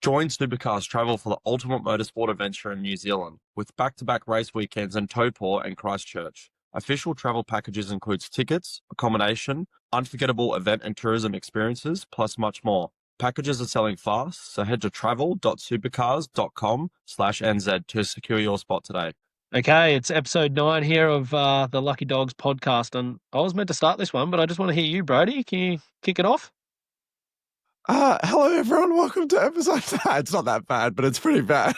Join Supercars Travel for the ultimate motorsport adventure in New Zealand, with back-to-back race weekends in Taupo and Christchurch. Official travel packages includes tickets, accommodation, unforgettable event and tourism experiences, plus much more. Packages are selling fast, so head to travel.supercars.com/NZ to secure your spot today. Okay, it's episode 9 here of the Lucky Dogs podcast, and I was meant to start this one, but I just want to hear you, Brody. Can you kick it off? Hello, everyone. Welcome to episode. It's not that bad, but it's pretty bad.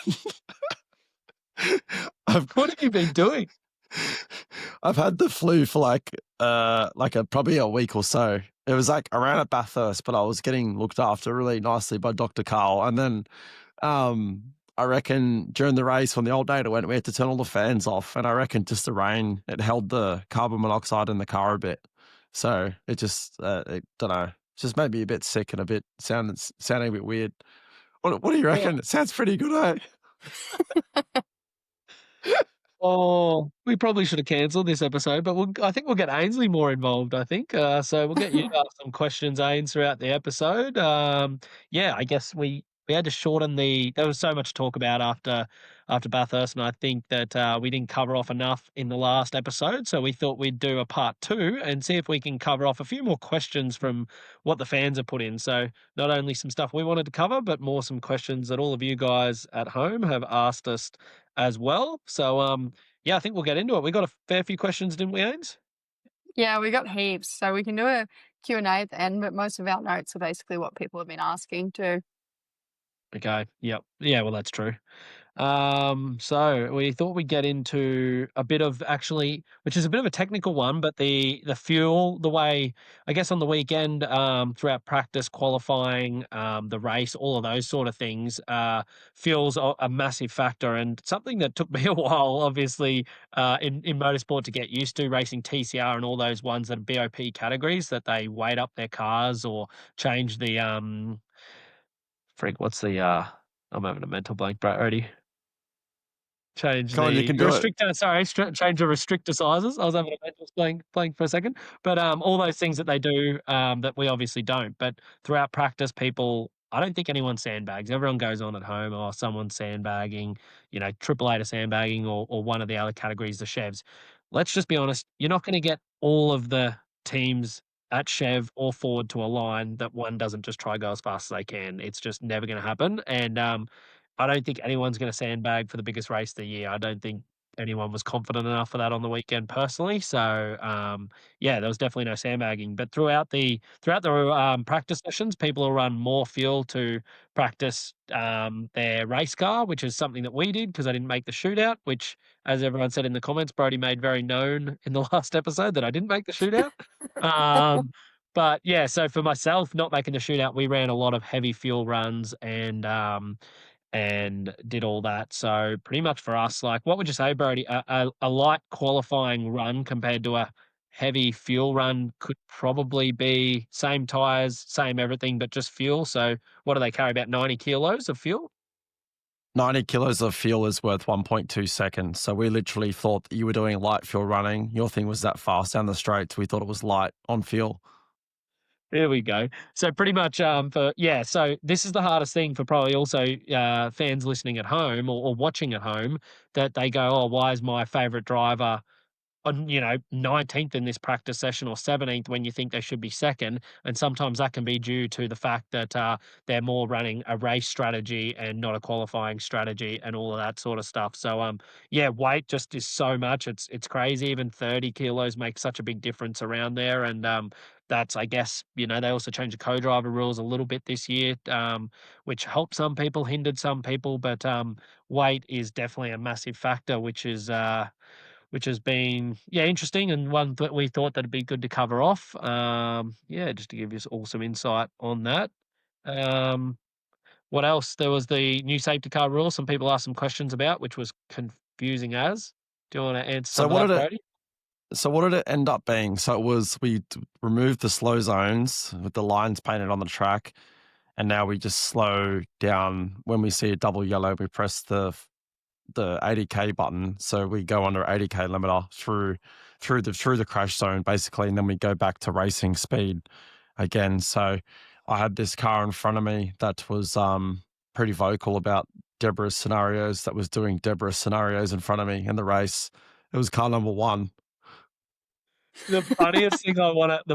What have you been doing? I've had the flu for probably a week or so. It was like around at Bathurst, but I was getting looked after really nicely by Dr. Carl. And then I reckon during the race when the old data went, we had to turn all the fans off. And I reckon just the rain, it held the carbon monoxide in the car a bit. So it just, don't know, just made me a bit sick and a bit sounding a bit weird. What do you reckon? It sounds pretty good, eh? Oh, we probably should have cancelled this episode, but I think we'll get Ainsley more involved, I think. So we'll get you to ask some questions, Ains, throughout the episode. Yeah, I guess we had to shorten there was so much to talk about after Bathurst, and I think that we didn't cover off enough in the last episode, so we thought we'd do a part 2 and see if we can cover off a few more questions from what the fans have put in. So not only some stuff we wanted to cover, but more some questions that all of you guys at home have asked us as well. So yeah, I think we'll get into it. We got a fair few questions, didn't we, Ains? Yeah, we got heaps. So we can do a Q&A at the end, but most of our notes are basically what people have been asking too. Okay. Yep. Yeah, well, that's true. So we thought we'd get into a bit of actually, which is a bit of a technical one, but the fuel, the way, I guess on the weekend, throughout practice, qualifying, the race, all of those sort of things, fuel's a massive factor, and something that took me a while, obviously, in motorsport to get used to, racing TCR and all those ones that are BOP categories, that they weight up their cars or change the what's the I'm having a mental blank, Brody. Change Come on, you the can do it. restrictor, sorry, change the restrictor sizes. I was having a mental blank for a second. But, all those things that they do, that we obviously don't. But throughout practice, I don't think anyone sandbags. Everyone goes on at home, or someone's sandbagging, Triple Eight are sandbagging, or one of the other categories, the Chevs. Let's just be honest, you're not gonna get all of the teams at Chev or Ford to align that one doesn't just try go as fast as they can. It's just never gonna happen, and, I don't think anyone's gonna sandbag for the biggest race of the year. I don't think anyone was confident enough for that on the weekend personally. So, yeah, there was definitely no sandbagging. But throughout the practice sessions, people will run more fuel to practice, their race car, which is something that we did because I didn't make the shootout, which, as everyone said in the comments, Brody made very known in the last episode that I didn't make the shootout. But yeah, so for myself, not making the shootout, we ran a lot of heavy fuel runs and did all that. So pretty much for us, like, what would you say, Brody? A light qualifying run compared to a heavy fuel run could probably be same tires, same everything, but just fuel. So what do they carry? About 90 kilos of fuel? 90 kilos of fuel is worth 1.2 seconds. So we literally thought that you were doing light fuel running. Your thing was that fast down the straights. We thought it was light on fuel. There we go. So pretty much, so this is the hardest thing for probably also fans listening at home or watching at home, that they go, oh, why is my favorite driver on 19th in this practice session or 17th when you think they should be second? And sometimes that can be due to the fact that they're more running a race strategy and not a qualifying strategy and all of that sort of stuff. So yeah, weight just is so much, it's crazy. Even 30 kilos makes such a big difference around there. And that's, I guess, they also changed the co-driver rules a little bit this year, which helped some people, hindered some people, but weight is definitely a massive factor, which has been, yeah, interesting, and one that we thought that'd be good to cover off. Yeah, just to give you all some insight on that. Um, what else? There was the new safety car rule. Some people asked some questions about, which was confusing as. Do you want to answer So some of what that, did it Brody? so what did it end up being? So it was removed the slow zones with the lines painted on the track, and now we just slow down when we see a double yellow. We press the 80k button, so we go under 80k limiter through the crash zone basically, and then we go back to racing speed again. So I had this car in front of me that was pretty vocal about Deborah's scenarios that was doing Deborah's scenarios in front of me in the race. It was car number 1. The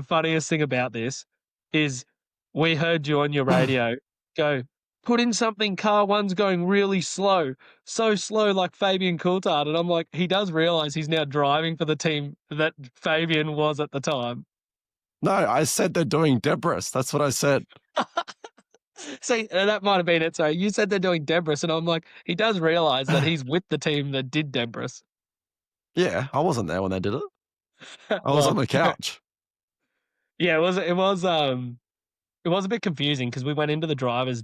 funniest thing about this is we heard you on your radio go, "Put in something, car 1's going really slow. So slow like Fabian Coulthard," and I'm like, he does realise he's now driving for the team that Fabian was at the time. No, I said they're doing Deborah's. That's what I said. See, that might have been it. So you said they're doing Debris, and I'm like, he does realise that he's with the team that did Debris. Yeah, I wasn't there when they did it. I was on Well, the couch. yeah, it was a bit confusing because we went into the drivers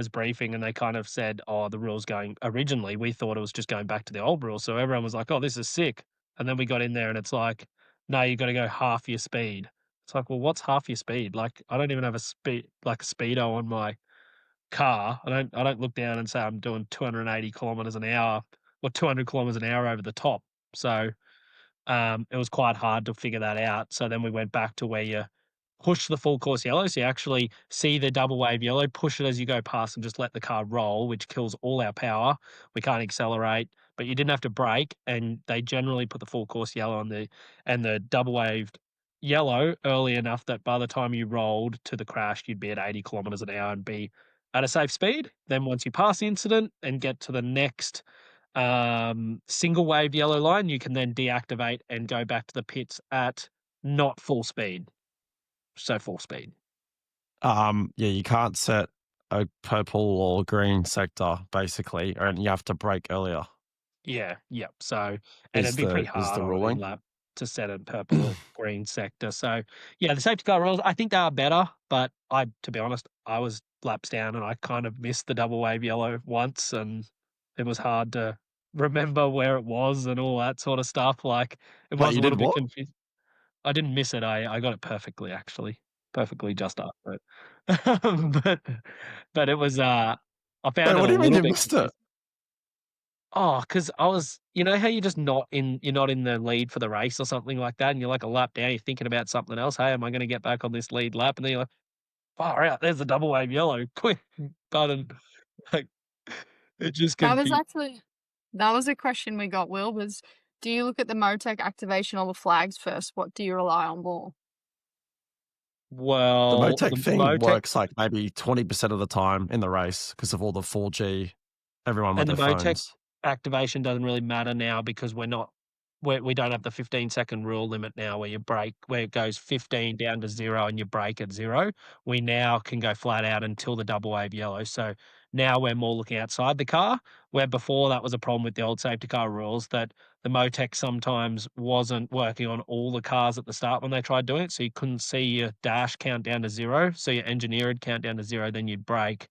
briefing and they kind of said, "Oh, the rules going." Originally, we thought it was just going back to the old rules, so everyone was like, "Oh, this is sick." And then we got in there and it's like, "No, you got to go half your speed." It's like, well, what's half your speed? Like, I don't even have a speedo on my car. I don't look down and say I'm doing 280 kilometers an hour or 200 kilometers an hour over the top. So it was quite hard to figure that out. So then we went back to where you push the full course yellow. So you actually see the double wave yellow, push it as you go past and just let the car roll, which kills all our power. We can't accelerate, but you didn't have to brake. And they generally put the full course yellow on the double waved yellow early enough that by the time you rolled to the crash, you'd be at 80 kilometers an hour and be at a safe speed. Then once you pass the incident and get to the next single wave yellow line, you can then deactivate and go back to the pits at not full speed. So full speed. Yeah, you can't set a purple or green sector basically, and you have to brake earlier. Yeah, yep. So, and Is it'd be pretty the hard on a lead ruling? lap to set a purple or green sector. So, yeah, the safety car rules, I think they are better, but to be honest, I was laps down and I kind of missed the double wave yellow once, and it was hard to remember where it was and all that sort of stuff. Like, it Wait, was you a did little bit what? confusing. I didn't miss it. I got it perfectly, actually, perfectly just after it. But it was, I Wait, found it what a do you mean little you bit missed confusing. it? Oh, because I was, how you're not in the lead for the race or something like that, and you're like a lap down, you're thinking about something else. Hey, am I gonna get back on this lead lap? And then you're like, far out, there's the double wave yellow. Quick button. Like, it just That was confused. actually that was a question we got, Will, was do you look at the Motec activation or the flags first? What do you rely on more? The Well, Motec the thing Motec works like maybe 20% of the time in the race because of all the 4G, everyone with and the their Motec phones. activation doesn't really matter now because we don't have the 15-second rule limit now where you brake where it goes 15 down to 0 and you brake at 0. We now can go flat out until the double wave yellow. So now we're more looking outside the car, where before that was a problem with the old safety car rules that the Motec sometimes wasn't working on all the cars at the start when they tried doing it. So you couldn't see your dash count down to 0. So your engineer would count down to 0, then you'd brake.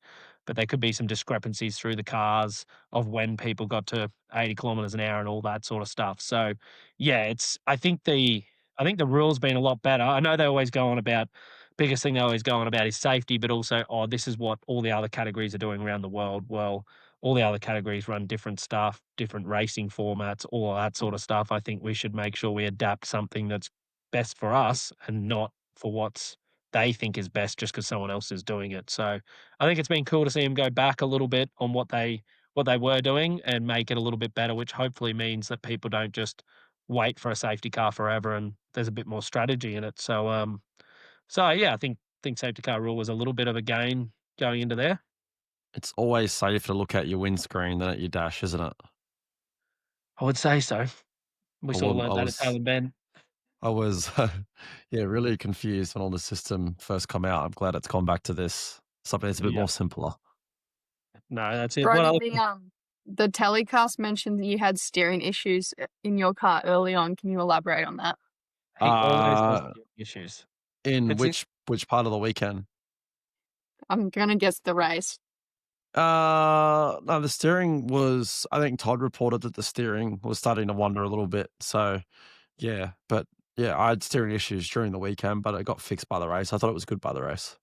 But there could be some discrepancies through the cars of when people got to 80 kilometers an hour and all that sort of stuff. So, yeah, I think the rules been a lot better. I know they always go on about biggest thing they always go on about is safety, but also, oh, this is what all the other categories are doing around the world. Well, all the other categories run different stuff, different racing formats, all of that sort of stuff. I think we should make sure we adapt something that's best for us and not for what's they think is best just because someone else is doing it. So I think it's been cool to see them go back a little bit on what they were doing and make it a little bit better, which hopefully means that people don't just wait for a safety car forever and there's a bit more strategy in it. So yeah, I think safety car rule was a little bit of a gain going into there. It's always safer to look at your windscreen than at your dash, isn't it? I would say so. We I, sort of wa- I learned that at was, Taylor Ben. I was, yeah, really confused when all the system first come out. I'm glad it's gone back to this something that's a bit Yeah. more simpler. No, that's it. Brody, Well, the telecast mentioned that you had steering issues in your car early on. Can you elaborate on that? he always has Uh, issues. in It's which part of the weekend? I'm gonna guess the race. No, the steering was. I think Todd reported that the steering was starting to wander a little bit. So yeah, but yeah, I had steering issues during the weekend, but it got fixed by the race. I thought it was good by the race.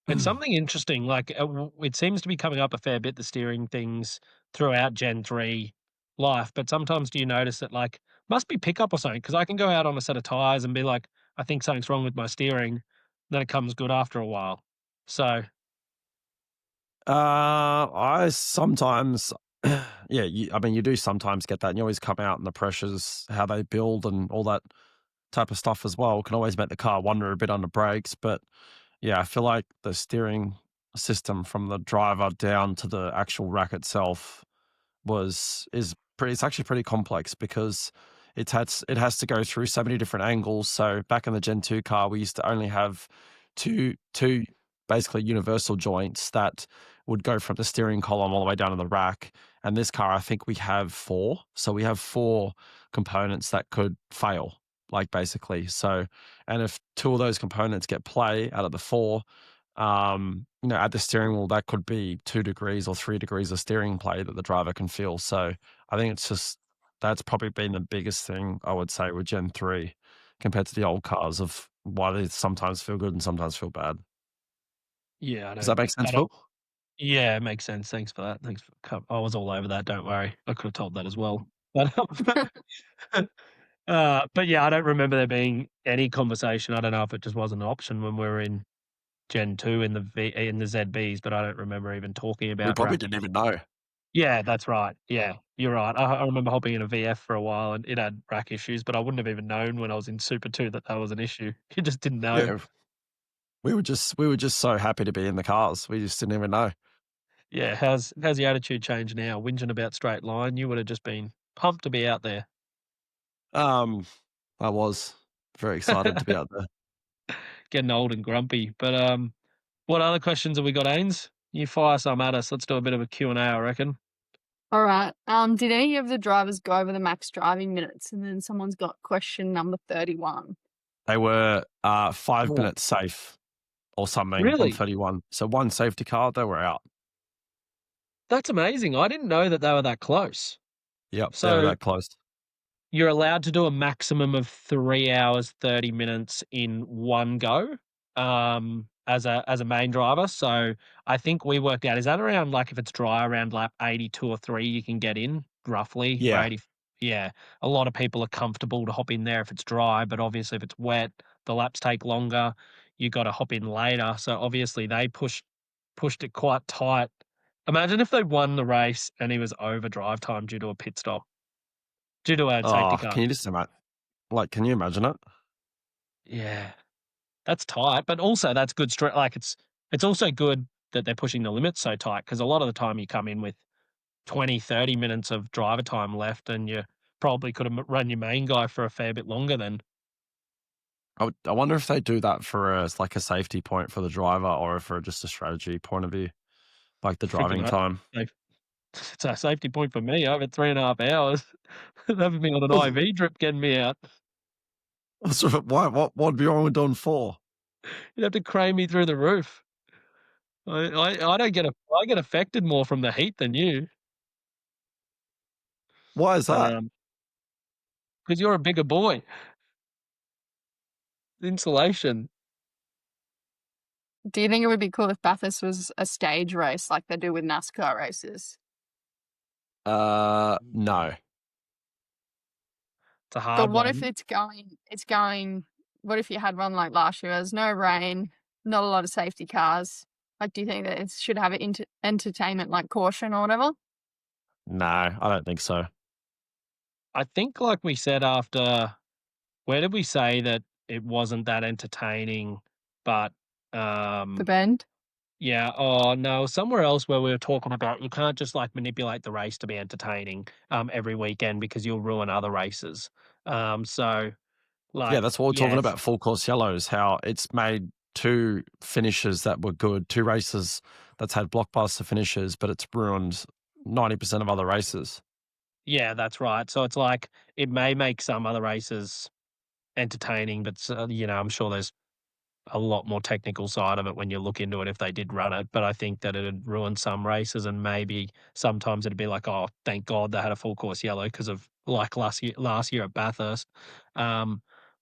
It's something interesting, like, it seems to be coming up a fair bit, the steering things throughout Gen 3 life, but sometimes do you notice that, like, must be pickup or something? Because I can go out on a set of tyres and be like, "I think something's wrong with my steering," then it comes good after a while. So, I sometimes, yeah, I mean, you do sometimes get that, and you always come out and the pressures, how they build, and all that type of stuff as well can always make the car wander a bit under brakes. But yeah, I feel like the steering system from the driver down to the actual rack itself it's actually pretty complex because it has to go through so many different angles. So back in the Gen 2 car, we used to only have two basically universal joints that would go from the steering column all the way down to the rack. And this car, I think we have four. So we have four components that could fail, like basically. So, and if two of those components get play out of the four, at the steering wheel, that could be 2 degrees or 3 degrees of steering play that the driver can feel. So I think that's probably been the biggest thing I would say with Gen 3 compared to the old cars of why they sometimes feel good and sometimes feel bad. Yeah, Does that make I sense, don't. Phil? Yeah, it makes sense. Thanks for that. Thanks for I was all over that. Don't worry. I could have told that as well. But but yeah, I don't remember there being any conversation. I don't know if it just wasn't an option when we were in Gen 2 in the ZBs, but I don't remember even talking We about probably rack. didn't even know. Yeah, that's right. Yeah, you're right. I remember hopping in a VF for a while and it had rack issues, but I wouldn't have even known when I was in Super 2 that that was an issue. You just didn't know. Yeah, we were just so happy to be in the cars. We just didn't even know. Yeah, how's your attitude changed now? Whinging about straight line, you would have just been pumped to be out there. Um, I was very excited to be out there. Getting old and grumpy. But what other questions have we got, Ains? You fire some at us. Let's do a bit of a Q&A, I reckon. All right. Did any of the drivers go over the max driving minutes? And then someone's got question number 31. They were 5 Oh, minutes safe or something on really? 31. So one safety car, they were out. That's amazing. I didn't know that they were that close. Yep, they were So that close. you're allowed to do a maximum of 3 hours, 30 minutes in one go, as a main driver. So I think we worked out, is that around, like, if it's dry, around lap 82 or 3 you can get in roughly, or Yeah. 80. Yeah, a lot of people are comfortable to hop in there if it's dry, but obviously if it's wet, the laps take longer. You gotta hop in later. So obviously they pushed it quite tight. Imagine if they won the race and he was over drive time due to a pit stop, due to a safety Oh, car. can you just imagine? Like, can you imagine it? Yeah, that's tight, but also that's good like, it's also good that they're pushing the limits so tight because a lot of the time you come in with 20, 30 minutes of driver time left, and you probably could have run your main guy for a fair bit longer then. I wonder if they do that for like a safety point for the driver or for just a strategy point of view, like the Freaking driving time. safe it's a safety point for me over 3.5 hours. Having me on an IV drip getting me out. Why? What would be wrong with doing 4? You'd have to crane me through the roof. I don't get I get affected more from the heat than you, Why is but, that? because 'cause you're a bigger boy. Insulation. Do you think it would be cool if Bathurst was a stage race like they do with NASCAR races? No. It's a But hard what if one. what if you had one like last year? There's no rain, not a lot of safety cars. Like, do you think that it should have an entertainment like caution or whatever? No, I don't think so. I think like we said after, where did we say that it wasn't that entertaining, but, The bend? yeah, oh, no, somewhere else where we were talking about you can't just, like, manipulate the race to be entertaining, every weekend because you'll ruin other races. So, Yeah, like, that's what we're talking yes. about. Full course yellows, how it's made 2 finishes that were good, 2 races that's had blockbuster finishes, but it's ruined 90% of other races. Yeah, that's right. So it's like, it may make some other races entertaining, but, I'm sure there's a lot more technical side of it when you look into it if they did run it, but I think that it'd ruin some races and maybe sometimes it'd be like, "Oh, thank God they had a full course yellow because of, like, last year at Bathurst." Um,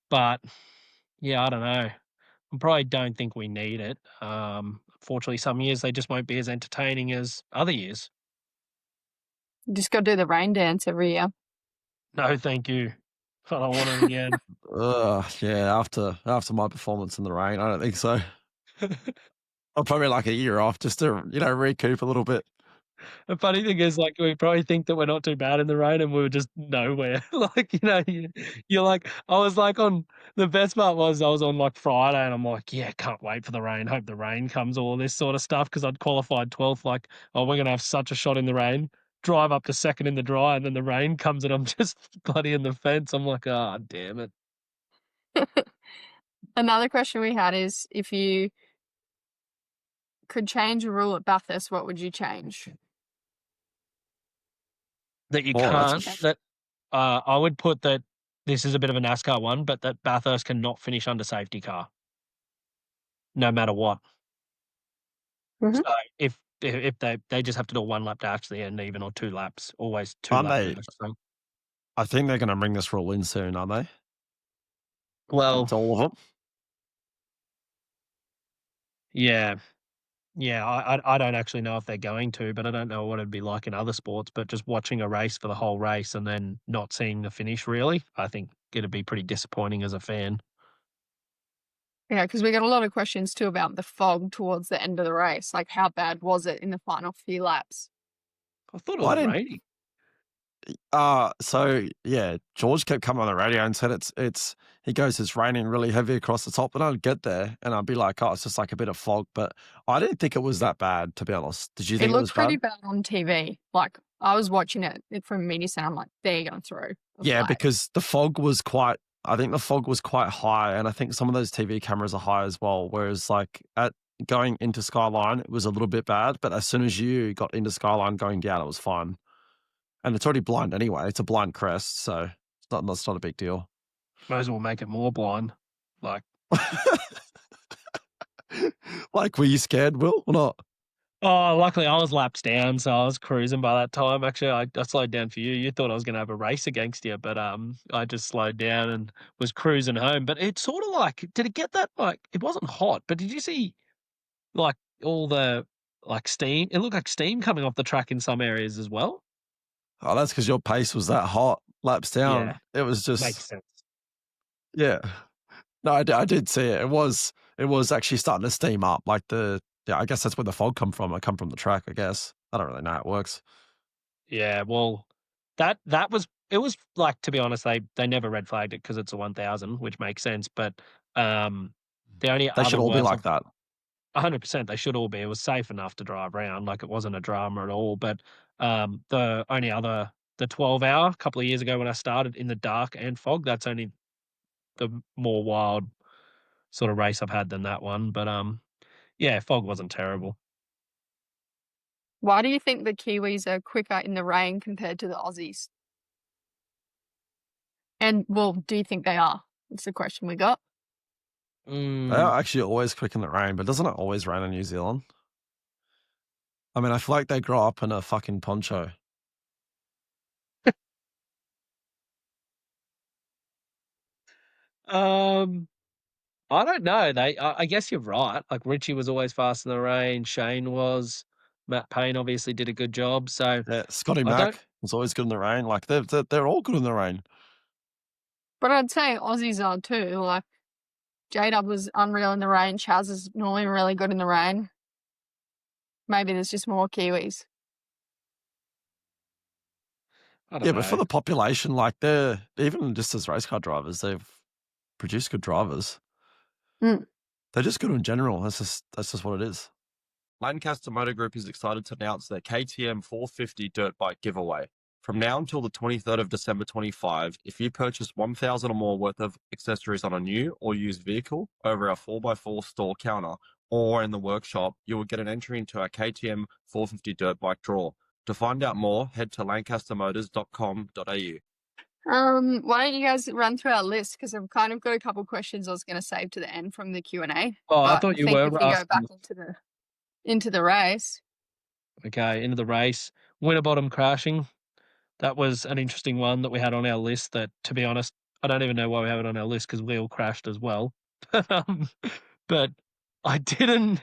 but yeah, I don't know. I probably don't think we need it. Unfortunately, some years they just won't be as entertaining as other years. You just got to do the rain dance every year. No, thank you. I don't want it again. Ugh, yeah, after my performance in the rain, I don't think so. Or probably like a year off just to, recoup a little bit. The funny thing is, like, we probably think that we're not too bad in the rain, and we were just nowhere. Like, you're like, I was like on the best part was I was on like Friday, and I'm like, yeah, can't wait for the rain. Hope the rain comes, all this sort of stuff, because I'd qualified 12th. Like, oh, we're gonna have such a shot in the rain. Drive up to second in the dry, and then the rain comes, and I'm just bloody in the fence. I'm like, ah, damn it. Another question we had is if you could change a rule at Bathurst, what would you change? That you Oh, that's can't. That I would put that this is a bit of a NASCAR one, but that Bathurst cannot finish under safety car, no matter what. Mhm. So if they just have to do a 1 lap dash to the end even, or 2 laps, always 2 aren't lap they? dash. So, I think they're going to bring this rule in soon, aren't they? well, To all of them. yeah. Yeah, I don't actually know if they're going to, but I don't know what it'd be like in other sports, but just watching a race for the whole race and then not seeing the finish really, I think it'd be pretty disappointing as a fan. Yeah, because we got a lot of questions too about the fog towards the end of the race. Like, how bad was it in the final few laps? I thought it Well, I was didn't. raining. So yeah, George kept coming on the radio and said he goes, it's raining really heavy across the top. And I'd get there and I'd be like, oh, it's just like a bit of fog. But I didn't think it was that bad, to be honest. Did you It think it was looked pretty bad? bad on TV. Like, I was watching it from media center. I'm like, they're going through a Yeah, flag. because I think the fog was quite high. And I think some of those TV cameras are high as well. Whereas like going into Skyline, it was a little bit bad. But as soon as you got into Skyline going down, it was fine. And it's already blind anyway. It's a blind crest. So that's not a big deal. Might as well make it more blind. Like, Like, were you scared, Will, or not? oh, luckily I was laps down, so I was cruising by that time. Actually, I slowed down for you. You thought I was gonna have a race against you, but I just slowed down and was cruising home. But it's sort of like, did it get that, like, it wasn't hot, but did you see like all the like steam? It looked like steam coming off the track in some areas as well. Oh, that's because your pace was that hot, laps Yeah, down. It was makes just, sense. yeah. No, I did see it. It was actually starting to steam up. Like yeah, I guess that's where the fog come from. I come from the track, I guess. I don't really know how it works. Yeah, well, that was, it was like, to be honest, they never red flagged it because it's a 1000, which makes sense. But the only They should other all be worst like that. 100%, they should all be. It was safe enough to drive around, like, it wasn't a drama at all. But, the only other the 12-hour, a couple of years ago when I started in the dark and fog, that's only the more wild sort of race I've had than that one. But, yeah, fog wasn't terrible. Why do you think the Kiwis are quicker in the rain compared to the Aussies? And, well, do you think they are? That's the question we got. They Mm, are actually always quick in the rain, but doesn't it always rain in New Zealand? I mean, I feel like they grow up in a fucking poncho. um, I don't know. I guess you're right. Like, Richie was always fast in the rain, Shane was, Matt Payne obviously did a good job, so Yeah, Scotty I don't. Mac was always good in the rain. Like they're all good in the rain. But I'd say Aussies are too. Like, J-Dub was unreal in the rain. Chaz is normally really good in the rain. Maybe there's just more Kiwis. I don't Yeah, but for know. the population, like they're even just as race car drivers, they've produced good drivers. Mm. They're just good in general. That's just what it is. Lancaster Motor Group is excited to announce their KTM 450 dirt bike giveaway. From now until the 23rd of December 25, if you purchase 1,000 or more worth of accessories on a new or used vehicle over our 4x4 store counter or in the workshop, you will get an entry into our KTM 450 dirt bike draw. To find out more, head to lancastermotors.com.au. Why don't you guys run through our list? Because I've kind of got a couple questions I was going to save to the end from the Q&A. Oh, I But thought I you think were if you go back asking. into the race, Okay, into the race. Winterbottom crashing. That was an interesting one that we had on our list that, to be honest, I don't even know why we have it on our list because we all crashed as well. But I didn't.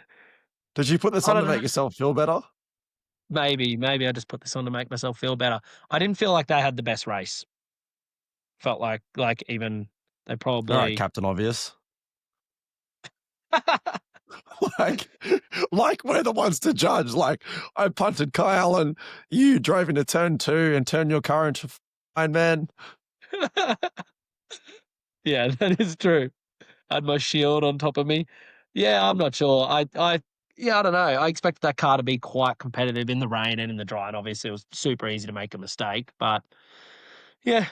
Did you put this I on to don't make know. yourself feel better? Maybe I just put this on to make myself feel better. I didn't feel like they had the best race. Felt like even they All right, probably. Captain Obvious. like, like we're the ones to judge. Like, I punted Kyle and you drove into turn 2 and turned your car into fine, man. Yeah, that is true. I had my shield on top of me. Yeah, I'm not sure. Yeah, I don't know. I expected that car to be quite competitive in the rain and in the dry, and obviously it was super easy to make a mistake. But yeah,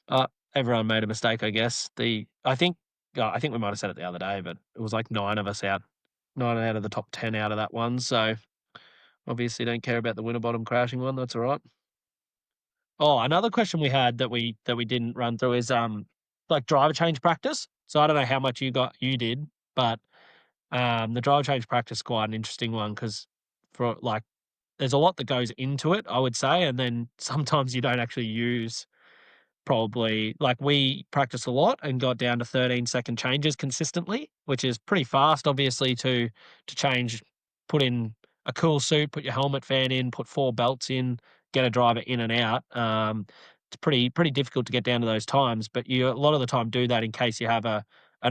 uh, everyone made a mistake, I guess. I think we might have said it the other day, but it was like 9 of us out, 9 out of the top 10 out of that one. So obviously don't care about the winter bottom crashing one. That's all right. Oh, another question we had that we didn't run through is like driver change practice. So I don't know how much you did, but the driver change practice is quite an interesting one because for like there's a lot that goes into it, I would say, and then sometimes you don't actually use probably like we practiced a lot and got down to 13-second changes consistently, which is pretty fast, obviously, to change, put in a cool suit, put your helmet fan in, put 4 belts in, get a driver in and out. It's pretty difficult to get down to those times, but you a lot of the time do that in case you have an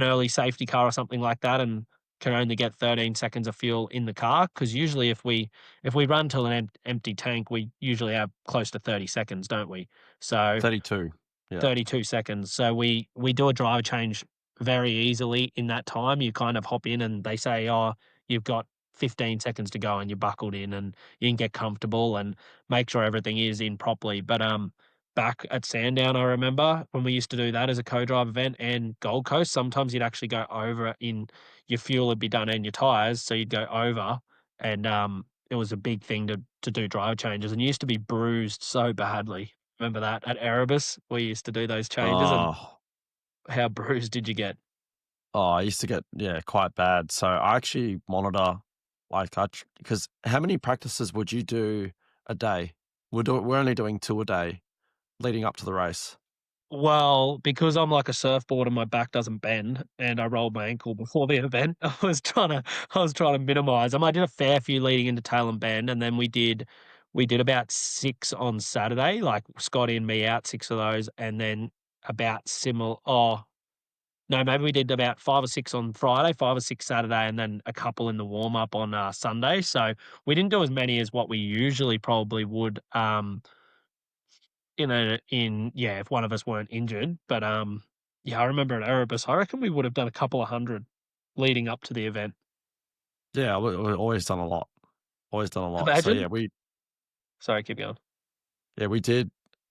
early safety car or something like that and can only get 13 seconds of fuel in the car. Because usually if we run till an empty tank, we usually have close to 30 seconds, don't we? So 32. Yeah. 32 seconds. So we do a driver change very easily in that time. You kind of hop in and they say, oh, you've got 15 seconds to go and you're buckled in and you can get comfortable and make sure everything is in properly. But back at Sandown, I remember when we used to do that as a co-drive event and Gold Coast, sometimes you'd actually go over in your fuel would be done and your tires. So you'd go over and it was a big thing to do driver changes and you used to be bruised so badly. Remember that at Erebus? We used to do those changes and Oh, how bruised did you get? I used to get, quite bad. So I actually monitor, like, because how many practices would you do a day? We're only doing 2 a day leading up to the race. Well, because I'm like a surfboard and my back doesn't bend and I rolled my ankle before the event, I was trying to minimize them. I did a fair few leading into Tail and Bend and then we did about 6 on Saturday, like Scotty and me out 6 of those and then about similar no, maybe we did about 5 or 6 on Friday, 5 or 6 Saturday, and then a couple in the warm up on Sunday. So we didn't do as many as what we usually probably would. If one of us weren't injured, but yeah, I remember at Erebus, I reckon we would have done a couple of hundred leading up to the event. Yeah, we've always done a lot. Always done a lot. So Imagine. Sorry, keep going. we did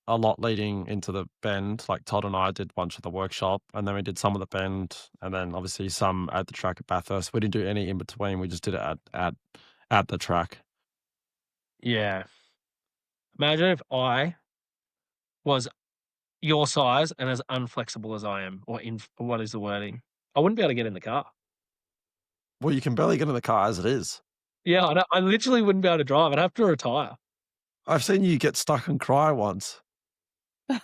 a lot leading into the bend. Like Todd and I did a bunch of the workshop, and then we did some of the bend, and then obviously some at the track at Bathurst. We didn't do any in between. We just did it at the track. Yeah. Imagine if I was your size and as unflexible as I am, or what is the wording? I wouldn't be able to get in the car. Well, you can barely get in the car as it is. Yeah, I literally wouldn't be able to drive. I'd have to retire. I've seen you get stuck and cry once. I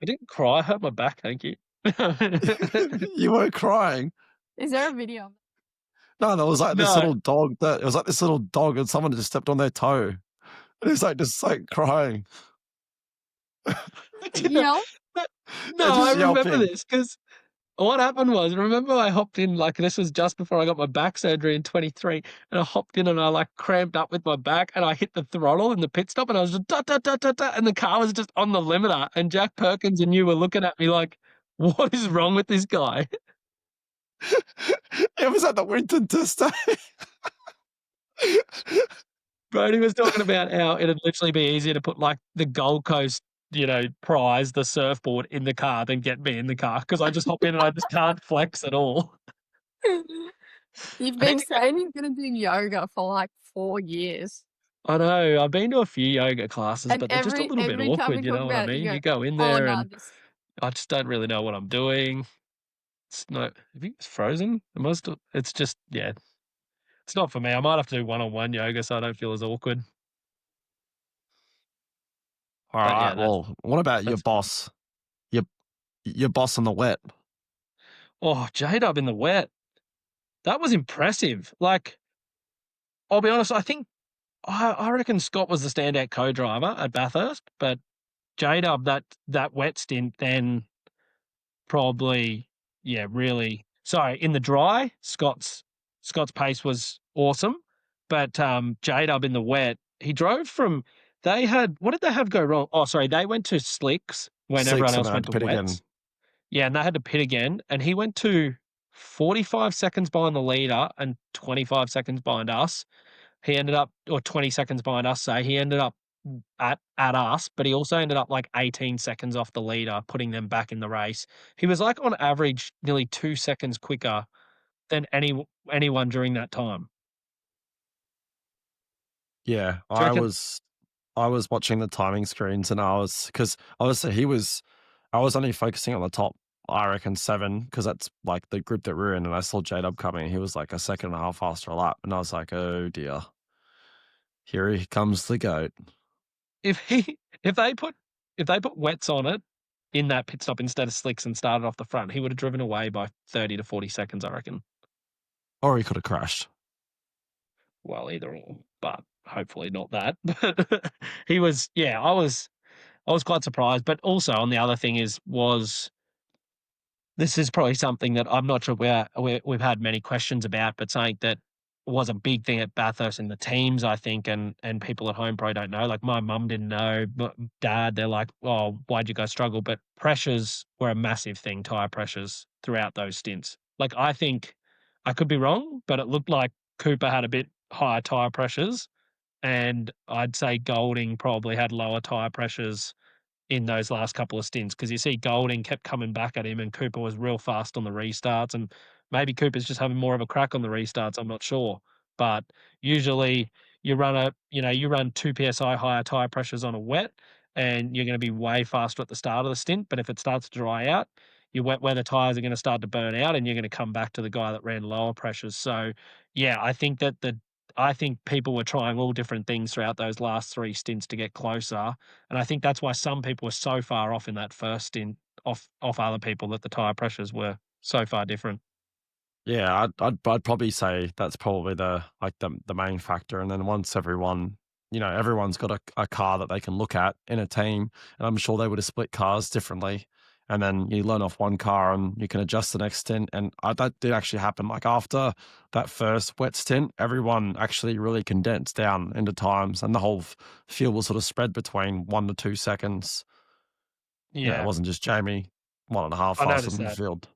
didn't cry. I hurt my back. Thank you. You weren't crying. Is there a video? No, there was like this No. little dog it was like this little dog and someone just stepped on their toe. And it's like just like crying. Yelp? No, just I remember yelping. this because what happened was, remember I hopped in, like this was just before I got my back surgery in 23, and I hopped in and I like cramped up with my back and I hit the throttle in the pit stop and I was just da, da, da, da, da, and the car was just on the limiter and Jack Perkins and you were looking at me like, what is wrong with this guy? It was at the Winton test day. Brody was talking about how it'd literally be easier to put like the Gold Coast, prize, the surfboard in the car than get me in the car because I just hop in and I just can't flex at all. You've I been need to saying you're going to do yoga for like 4 years. I know. I've been to a few yoga classes, And but they're just a little bit every time we awkward, you talk know what I about it, mean? you You go in oh, there no, and I just don't really know what I'm doing. I think it's frozen. It's just, yeah, it's not for me. I might have to do one-on-one yoga so I don't feel as awkward. All But right. yeah, Well, what about your that's fun. boss? Your boss in the wet. Oh, J-Dub in the wet. That was impressive. Like, I'll be honest, I reckon Scott was the standout co-driver at Bathurst, but J-Dub, that wet stint then probably, yeah, really. Sorry, in the dry, Scott's Scott's pace was awesome, but J-Dub in the wet, he drove from. What did they have go wrong? Oh, sorry, they went to slicks when everyone 6 and else then went had to to pit again. wets. Yeah, and they had to pit again, and he went to 45 seconds behind the leader and 25 seconds behind us. He ended up, or 20 seconds behind us, say. He ended up at us, but he also ended up like 18 seconds off the leader, putting them back in the race. He was like on average nearly 2 seconds quicker than anyone during that time. Yeah, Do you I reckon? was watching the timing screens and because obviously I was only focusing on the top, I reckon 7, because that's like the group that we're in, and I saw J-Dub coming. He was like a second and a half faster a lap, and I was like, oh dear, here he comes the goat. If they put wets on it in that pit stop instead of slicks and started off the front, he would have driven away by 30 to 40 seconds, I reckon. Or he could have crashed. Well, either or, but hopefully not that. But he was, yeah, I was quite surprised. But also on the other thing this is probably something that I'm not sure we've had many questions about, but something that was a big thing at Bathurst in the teams, I think, and people at home probably don't know. Like my mum didn't know, but dad, they're like, "Oh, why'd you guys struggle?" But pressures were a massive thing, tire pressures throughout those stints. Like I think I could be wrong, but it looked like Cooper had a bit higher tire pressures, and I'd say Golding probably had lower tire pressures in those last couple of stints because you see Golding kept coming back at him and Cooper was real fast on the restarts, and maybe Cooper's just having more of a crack on the restarts, I'm not sure. But usually you run 2 PSI higher tire pressures on a wet and you're going to be way faster at the start of the stint, but if it starts to dry out, your wet weather tires are going to start to burn out and you're going to come back to the guy that ran lower pressures. So yeah, I think people were trying all different things throughout those last 3 stints to get closer. And I think that's why some people were so far off in that first stint, off other people, that the tire pressures were so far different. Yeah, I'd probably say that's probably the main factor. And then once everyone's got a car that they can look at in a team, and I'm sure they would have split cars differently. And then you learn off one car and you can adjust the next stint. And that did actually happen. Like after that first wet stint, everyone actually really condensed down into times, and the whole field was sort of spread between 1 to 2 seconds. Yeah, it Yeah, wasn't just Jamie 1.5 I faster noticed than the that. field.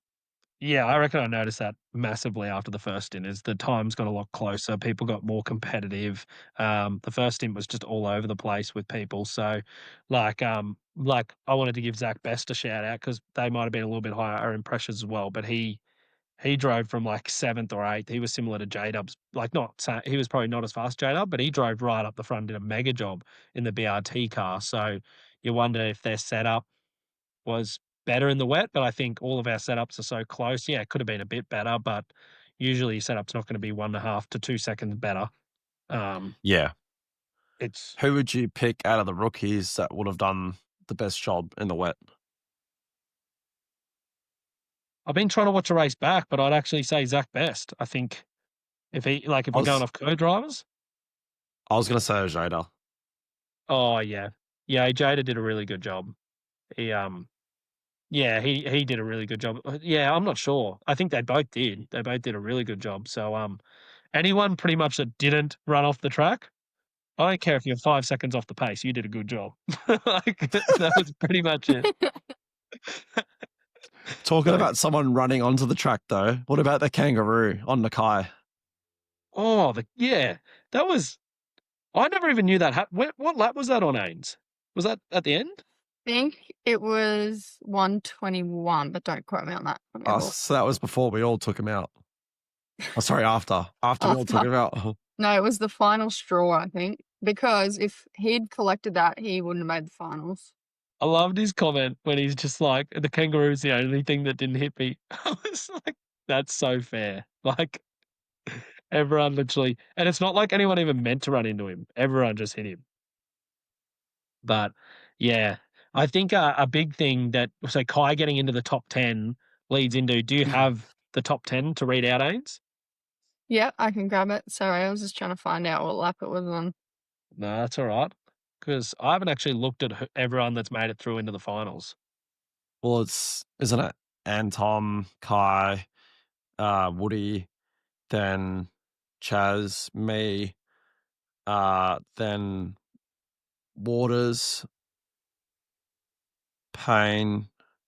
Yeah, I reckon I noticed that massively after the first stint. Is the times got a lot closer, people got more competitive. The first stint was just all over the place with people. So, like I wanted to give Zach Best a shout out because they might have been a little bit higher in pressures as well, but he drove from like 7th or 8th. He was similar to J-Dub's, like he was probably not as fast J-Dub, but he drove right up the front, did a mega job in the BRT car. So you wonder if their setup was better in the wet, but I think all of our setups are so close. Yeah, it could have been a bit better, but usually your setup's not going to be 1.5 to 2 seconds better. Yeah. It's Who would you pick out of the rookies that would have done the best job in the wet? I've been trying to watch a race back, but I'd actually say Zach Best. I think if I we're going was off co-drivers, I was gonna say Ojeda. oh yeah, yeah, Jada did a really good job. He Yeah, he did a really good job. Yeah, I'm not sure. I think they both did. They both did a really good job. So, anyone pretty much that didn't run off the track, I don't care if you're 5 seconds off the pace, you did a good job. Like, that was pretty much it. Talking So about someone running onto the track though, what about the kangaroo on Nakai? yeah, that was I never even knew that what lap was that on Ains? Was that at the end? think it was 121, but don't quote me on that. Let me have a look. So that was before we all took him out. Oh, sorry, after we all took After. him out. No, it was the final straw, I think, because if he'd collected that, he wouldn't have made the finals. I loved his comment when he's just like, "The kangaroo's the only thing that didn't hit me." I was like, "That's so fair." Like, everyone literally, and it's not like anyone even meant to run into him. Everyone just hit him. But yeah, I think a big thing so Kai getting into the top 10 leads into, do you have the top 10 to read out, Ains? Yeah, I can grab it. Sorry, I was just trying to find out what lap it was on. No, that's all right. Because I haven't actually looked at everyone that's made it through into the finals. Well, isn't it Anton, Kai, Woody? then Chaz, me, then Waters, Payne,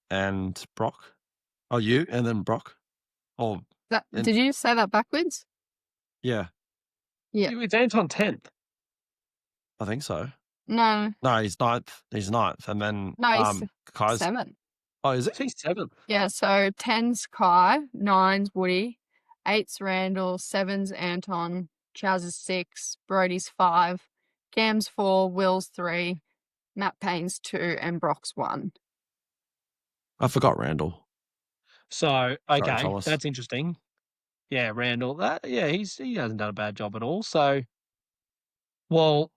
and Brock. Oh, you and then Brock. Oh, and- Did you say that backwards? yeah, Yeah. It's Anton 10th. I think so. No, No, he's ninth. He's ninth, and then no, he's Kai's. 7. Oh, is it? He's 7th. Yeah, so 10's Kai, 9's Woody, 8's Randall, 7's Anton, Chaz is 6, Brody's 5, Cam's 4, Will's 3, Matt Payne's 2, and Brock's 1. I forgot Randall. So, okay, Thomas. that's interesting. Yeah, Randall. He hasn't done a bad job at all. So, well,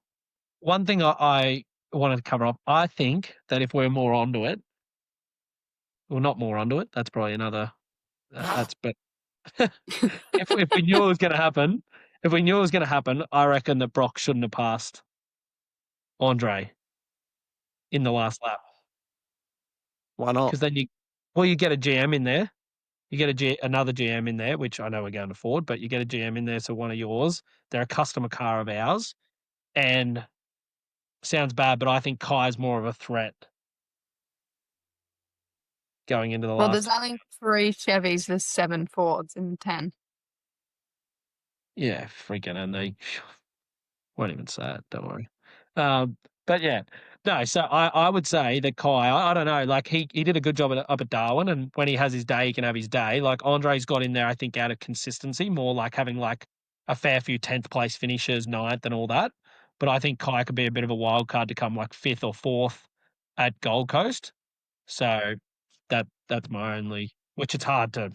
one thing I wanted to cover up, I think that if we're more onto it, well, not more onto it, that's probably another, but if we knew it was going to happen, I reckon that Brock shouldn't have passed Andre in the last lap. Why not? Because then you get a GM in there. You get another GM in there, which I know we're going to Ford, but you get a GM in there, so one of yours. They're a customer car of ours. And sounds bad, but I think Kai's more of a threat going into the Well, last. there's only 3 Chevys, there's 7 Fords in 10. Yeah, freaking, and they won't even say it, don't worry. But yeah, no, so I would say that Kai, I don't know, like he did a good job up at Darwin, and when he has his day, he can have his day. Like Andre's got in there, I think, out of consistency, more like having like a fair few 10th place finishes, 9th and all that. But I think Kai could be a bit of a wild card to come like 5th or 4th at Gold Coast. So that's my only, which it's hard to,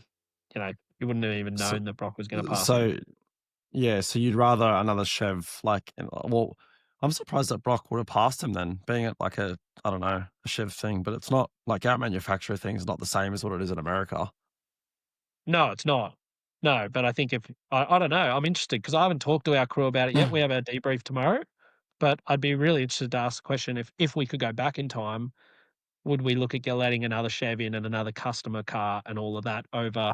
you wouldn't have even known that Brock was going to pass him. Yeah, so you'd rather another Chev, well, I'm surprised that Brock would have passed him then, being at like a Chev thing, but it's not like our manufacturer thing is not the same as what it is in America. No, it's not. No, but I think I don't know, I'm interested because I haven't talked to our crew about it yet. We have our debrief tomorrow, but I'd be really interested to ask the question if we could go back in time, would we look at letting another Chev in and another customer car and all of that over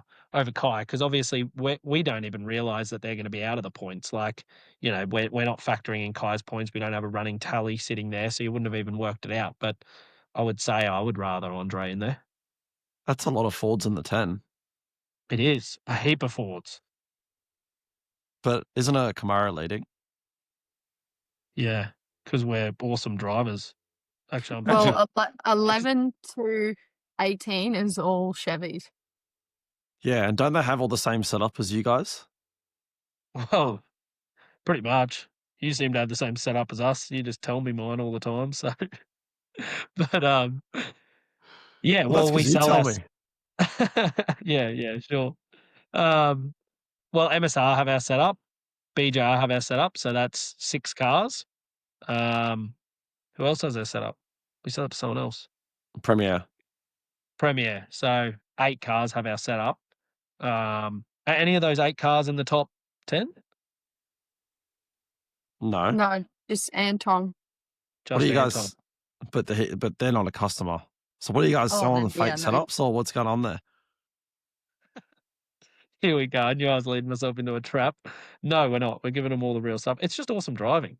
Kai? Because obviously we don't even realize that they're going to be out of the points. Like, we're not factoring in Kai's points. We don't have a running tally sitting there, so you wouldn't have even worked it out. But I would say I would rather Andre in there. That's a lot of Fords in the 10. It is a heap of Fords. But isn't a Camaro leading? Yeah, because we're awesome drivers. Actually, Well, 11 to 18 is all Chevys. Yeah, and don't they have all the same setup as you guys? well, pretty much. You seem to have the same setup as us. You just tell me mine all the time. So, but yeah. Well, that's We 'cause you sell tell our. me. Yeah, sure. Well, MSR have our setup. BJR have our setup. So that's 6 cars. Who else has their setup? We set up someone else. Premier. So 8 cars have our setup. Are any of those 8 cars in the top 10? No. No, just Anton. Just What do you Anton. guys? But they're not a customer. So what are you guys selling the fake setups, or what's going on there? Here we go. I knew I was leading myself into a trap. No, we're not. We're giving them all the real stuff. It's just awesome driving.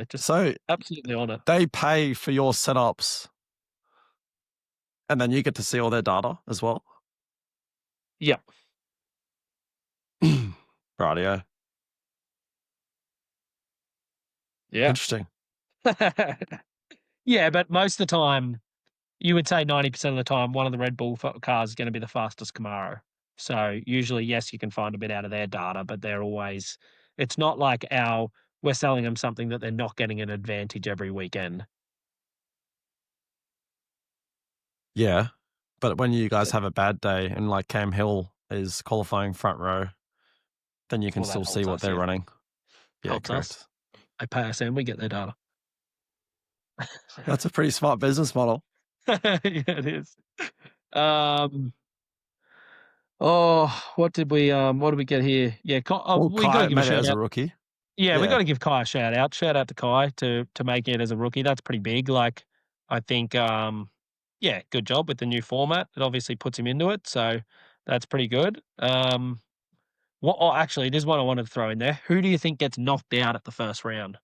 Just So absolutely on it. they pay for your setups, and then you get to see all their data as well. Yeah. Rightio. Yeah. Interesting. Yeah, but most of the time, you would say 90% of the time, one of the Red Bull cars is going to be the fastest Camaro. So usually, yes, you can find a bit out of their data, but they're always, it's not like we're selling them something that they're not getting an advantage every weekend. Yeah, but when you guys have a bad day and like Cam Hill is qualifying front row, then you can Well, that still see helps what us, they're yeah. running. Yeah, Helps correct. us. They pay us and we get their data. That's a pretty smart business model. Yeah, it is. What did we get here? Yeah, Well, we got to Kai give a made it shout as out. a rookie. Yeah, we Yeah. got to give Kai a shout out. Shout out to Kai to make it as a rookie. That's pretty big. Like, I think, yeah, good job with the new format. It obviously puts him into it, so that's pretty good. What? Oh, actually, there's one I wanted to throw in there. Who do you think gets knocked out at the first round?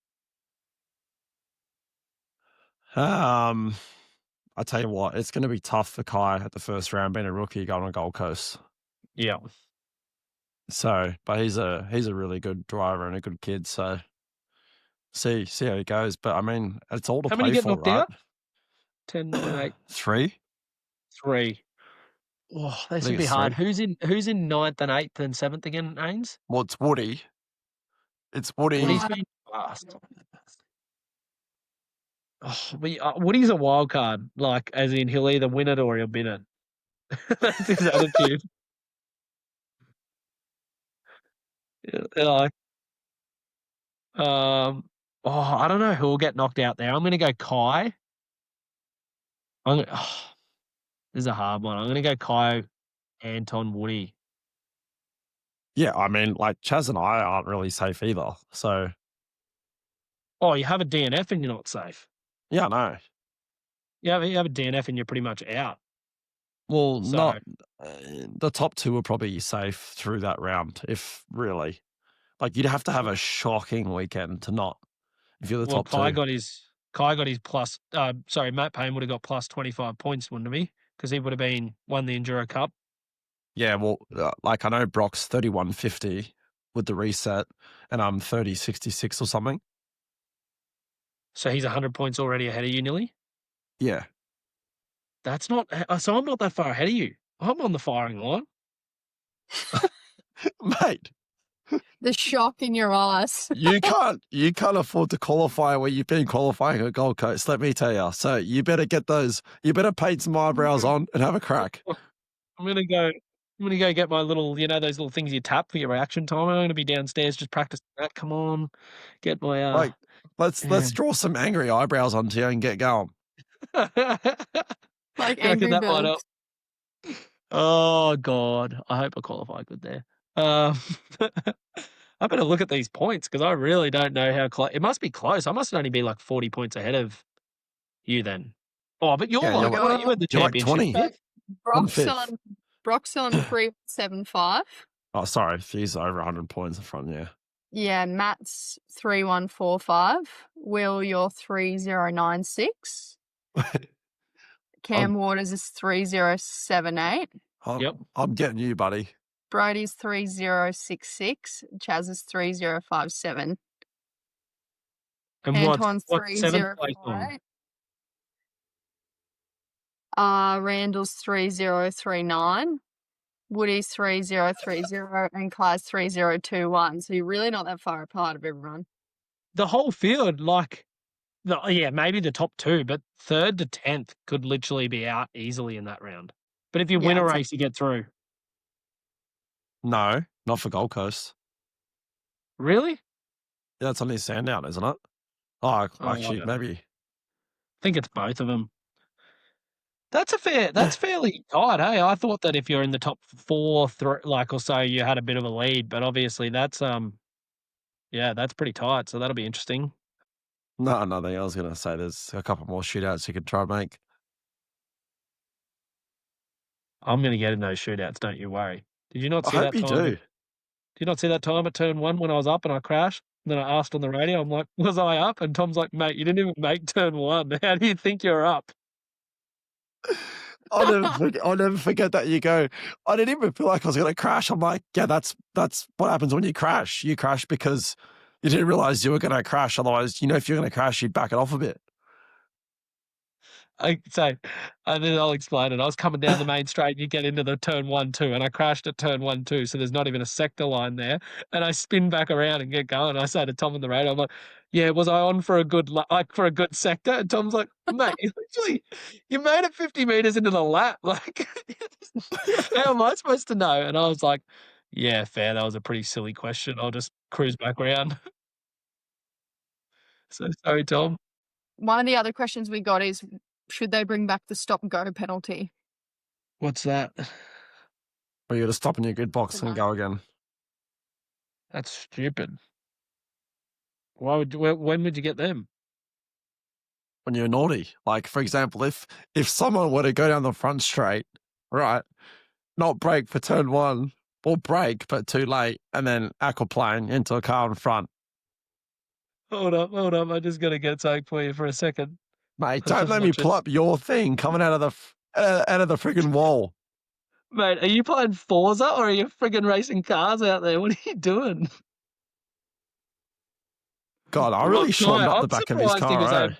I tell you what, it's going to be tough for Kai at the first round, being a rookie going on Gold Coast. Yeah. So, but he's a really good driver and a good kid. So, see how he goes. But I mean, it's all to How many play get for, knocked right? out? 10, 9, 8, 3. 3. Oh, I this think would be it's hard. 3. Who's in 9th and 8th and 7th again, Ains? Well, it's Woody. It's Woody. Woody's been fast. Oh, Woody's a wild card. Like, as in, he'll either win it or he'll bin it. That's his attitude. Like, I don't know who will get knocked out there. I'm going to go Kai. This is a hard one. I'm going to go Kai, Anton, Woody. Yeah, I mean, like Chaz and I aren't really safe either. So, Oh, you have a DNF and you're not safe. yeah, no. You have a DNF and you're pretty much out. Well, So- not the top 2 are probably safe through that round, if really. Like, you'd have to have a shocking weekend to not, if you're the Well, top Kai 2. got his plus. Matt Payne would have got plus 25 points, wouldn't he? Because he would have won the Enduro Cup. Yeah, well, like I know Brock's 31.50 with the reset, and I'm 30.66 or something. So he's 100 points already ahead of you, nearly. Yeah. That's not. So I'm not that far ahead of you. I'm on the firing line. Mate, The shock in your eyes. you can't afford to qualify where you've been qualifying at Gold Coast, let me tell you. So you better paint some eyebrows on and have a crack. I'm gonna go get my little, those little things you tap for your reaction time. I'm gonna be downstairs just practicing that. Come on, get my Like, let's yeah. draw some angry eyebrows onto you and get going. Like You reckon Angry that might Birds. help? Oh God, I hope I qualify good there. I better look at these points because I really don't know how close. It must be close. I must only be like 40 points ahead of you then. Oh, but you're Yeah, like, you're what are you in the you're like championship? 20. fifth? Brock's on 375. Oh, sorry. He's over 100 points in front, yeah. Yeah, Matt's 3145. Will, you're 3096. Cam Waters is 3078. Yep. I'm getting you, buddy. Brody's 3066. Chaz is 3057. And Anton's what's seventh place on? 3048. Randall's 3039. Woody's 3030 and Kai's 3021. So you're really not that far apart of everyone. The whole field, maybe the top 2, but 3rd to 10th could literally be out easily in that round. But if you win a race, you get through. No, not for Gold Coast. Really? Yeah, it's only Sandown, isn't it? Oh, actually, I don't know. maybe. I think it's both of them. That's fairly tight, hey? I thought that if you're in the top 4, or so, you had a bit of a lead, but obviously that's that's pretty tight. So that'll be interesting. No, nothing. I was going to say there's a couple more shootouts you could try and make. I'm going to get in those shootouts. Don't you worry. Did you not see I that hope you time? do. Did you not see that time at turn 1 when I was up and I crashed? And then I asked on the radio, I'm like, was I up? And Tom's like, mate, you didn't even make turn 1. How do you think you're up? I'll never forget that. You go, I didn't even feel like I was going to crash. I'm like, yeah, that's what happens when you crash. You crash because you didn't realize you were going to crash. Otherwise, if you're going to crash, you'd back it off a bit. And then I'll explain it. I was coming down the main straight and you get into the turn 1, 2, and I crashed at turn 1, 2. So there's not even a sector line there. And I spin back around and get going. I say to Tom on the radio, I'm like, yeah, was I on for a good sector? And Tom's like, mate, you made it 50 meters into the lap. Like, how am I supposed to know? And I was like, yeah, fair. That was a pretty silly question. I'll just cruise back around. So sorry, Tom. One of the other questions we got is, should they bring back the stop-go penalty? What's that? But you got to stop in your grid box and go again. That's stupid. When would you get them? When you're naughty. Like, for example, if someone were to go down the front straight, right, not brake for turn 1, Well, brake, but too late, and then aquaplane into a car in front. Hold up. I'm just gonna get something for you for a second. Mate, Let's don't just let me watch pull it. up your thing coming out of the friggin' wall. Mate, are you playing Forza or are you friggin' racing cars out there? What are you doing? God, I Oh, really shortened up the back of his car, eh?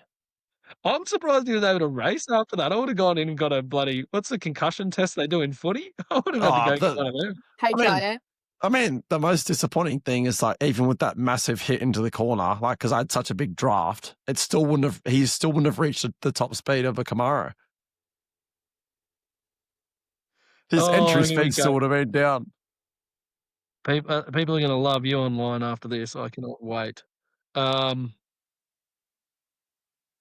I'm surprised he was able to race after that. I would have gone in and got a bloody what's the concussion test they do in footy? I would have had to Oh, go get one of them. HIA. I mean, the most disappointing thing is like even with that massive hit into the corner, like because I had such a big draft, he still wouldn't have reached the top speed of a Camaro. His Oh, entry here we speed still go. would have been down. People are gonna love you online after this. I cannot wait. Um,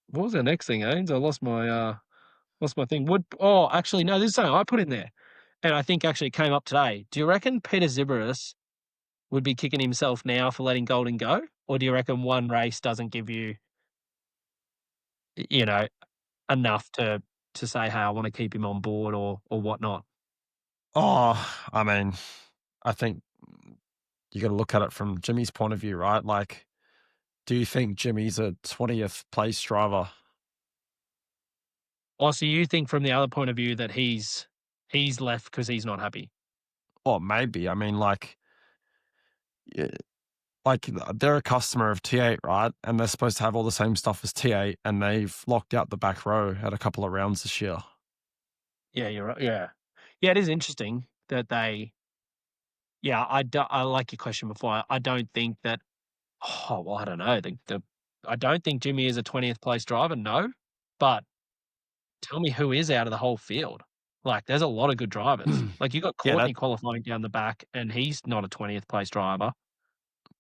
what was the next thing, Ains? I lost my thing. Actually, no, this is something I put in there, and I think actually it came up today. Do you reckon Peter Zibaris would be kicking himself now for letting Golden go, or do you reckon one race doesn't give you, you know, enough to say, "Hey, I want to keep him on board," or whatnot? Oh, I mean, I think you got to look at it from Jimmy's point of view, right? Like, do you think Jimmy's a 20th place driver? Oh, so you think from the other point of view that he's left because he's not happy? Or maybe. I mean, yeah, like they're a customer of T8, right? And they're supposed to have all the same stuff as T8, and they've locked out the back row at a couple of rounds this year. Yeah, you're right. Yeah, yeah. It is interesting that they. Yeah, I like your question before. I don't think that. Oh well, I don't know. I don't think Jimmy is a 20th place driver. No, but tell me who is out of the whole field. Like, there's a lot of good drivers. Like, you got Yeah, Courtney qualifying down the back, and he's not a 20th place driver.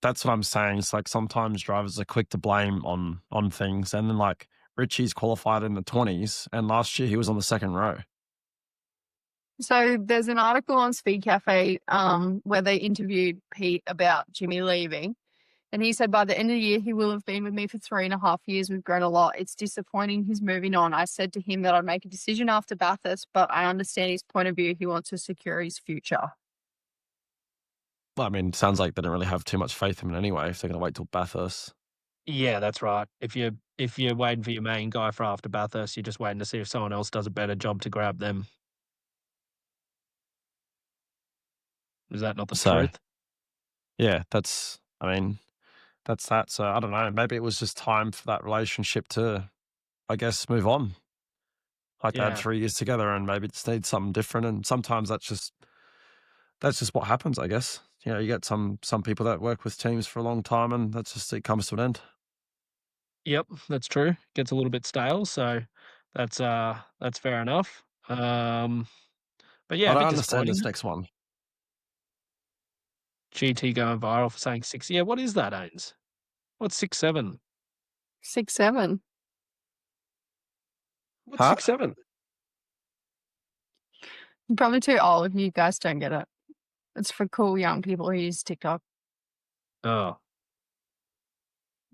that's what I'm saying. It's like sometimes drivers are quick to blame on things, and then like Richie's qualified in the 20s, and last year he was on the second row. So there's an article on Speed Cafe where they interviewed Pete about Jimmy leaving. And he said, by the end of the year, he will have been with me for 3.5 years. We've grown a lot. It's disappointing he's moving on. I said to him that I'd make a decision after Bathurst, but I understand his point of view. He wants to secure his future. Well, I mean, it sounds like they don't really have too much faith in him anyway if they're going to wait till Bathurst. Yeah, that's right. If you're waiting for your main guy for after Bathurst, you're just waiting to see if someone else does a better job to grab them. Is that not the So, truth? yeah, I mean, that's that. So I don't know. Maybe it was just time for that relationship to, I guess, move on. Like they had Yeah. 3 years together, and maybe just need something different. And sometimes that's just what happens, I guess. You know, you get some people that work with teams for a long time, and it comes to an end. Yep, that's true. Gets a little bit stale, so that's fair enough. But yeah, I a don't bit understand disappointing. this next one. GT going viral for saying 6. Yeah, what is that, Ains? What's 6'7"? 6'7". What's Huh? 6'7"? I'm probably too old if you guys don't get it. It's for cool young people who use TikTok. Oh,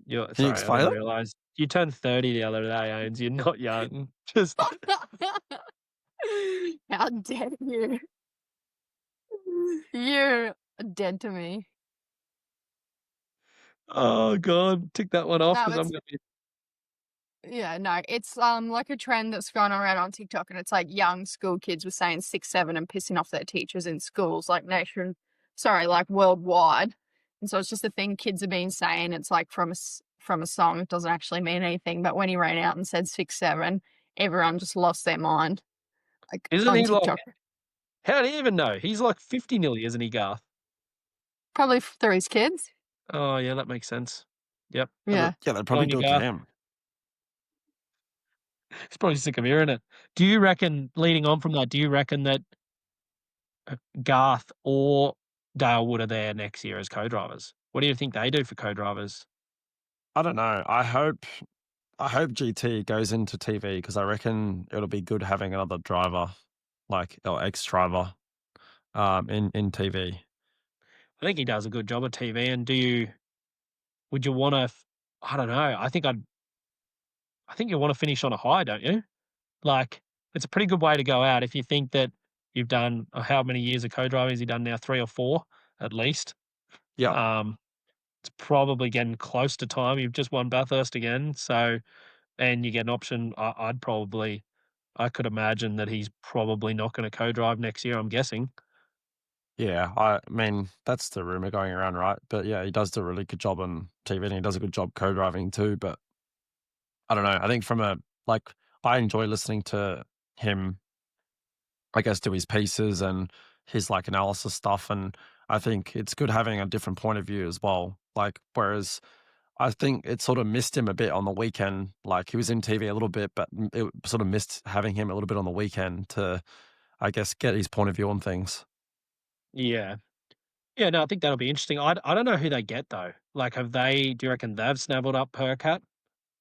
Can you sorry, I explain didn't it? realize. You turned 30 the other day, Ains. You're not young. Just How dare you? You're dead to me. oh god, tick that one off No, because I'm it's gonna be. yeah, no, it's like a trend that's gone around on TikTok, and it's like young school kids were saying 6'7" and pissing off their teachers in schools, like like worldwide. And so it's just a thing kids have been saying. It's like from a song. It doesn't actually mean anything. But when he ran out and said 6'7", everyone just lost their mind. Like Isn't on he like? TikTok, How do you even know? He's like 50 nearly, isn't he, Garth? probably through his kids. Oh yeah, that makes sense. Yep. Yeah. Yeah, they'd Good probably on you, do it to Garth. him. He's probably sick of hearing it. Do you reckon, leading on from that, do you reckon that Garth or Dale Wood are there next year as co-drivers? What do you think they do for co-drivers? I don't know. I hope GT goes into TV because I reckon it'll be good having another driver, like or ex-driver, in TV. I think he does a good job at TV. And would you want to? I don't know. I think you want to finish on a high, don't you? Like, it's a pretty good way to go out if you think that You've done how many years of co-driving has he done now? 3 or 4 at least. Yeah. Um, it's probably getting close to time. You've just won Bathurst again, so and you get an option. I could imagine that he's probably not going to co-drive next year. I'm guessing. Yeah, I mean, that's the rumor going around, right? But yeah, he does do a really good job on TV and he does a good job co-driving too. But I don't know. I think like, I enjoy listening to him, I guess, do his pieces and his like analysis stuff. And I think it's good having a different point of view as well. Like, whereas I think it sort of missed him a bit on the weekend. Like, he was in TV a little bit, but it sort of missed having him a little bit on the weekend to, I guess, get his point of view on things. Yeah. Yeah, no, I think that'll be interesting. I don't know who they get though. Like, do you reckon they've snaffled up Percat?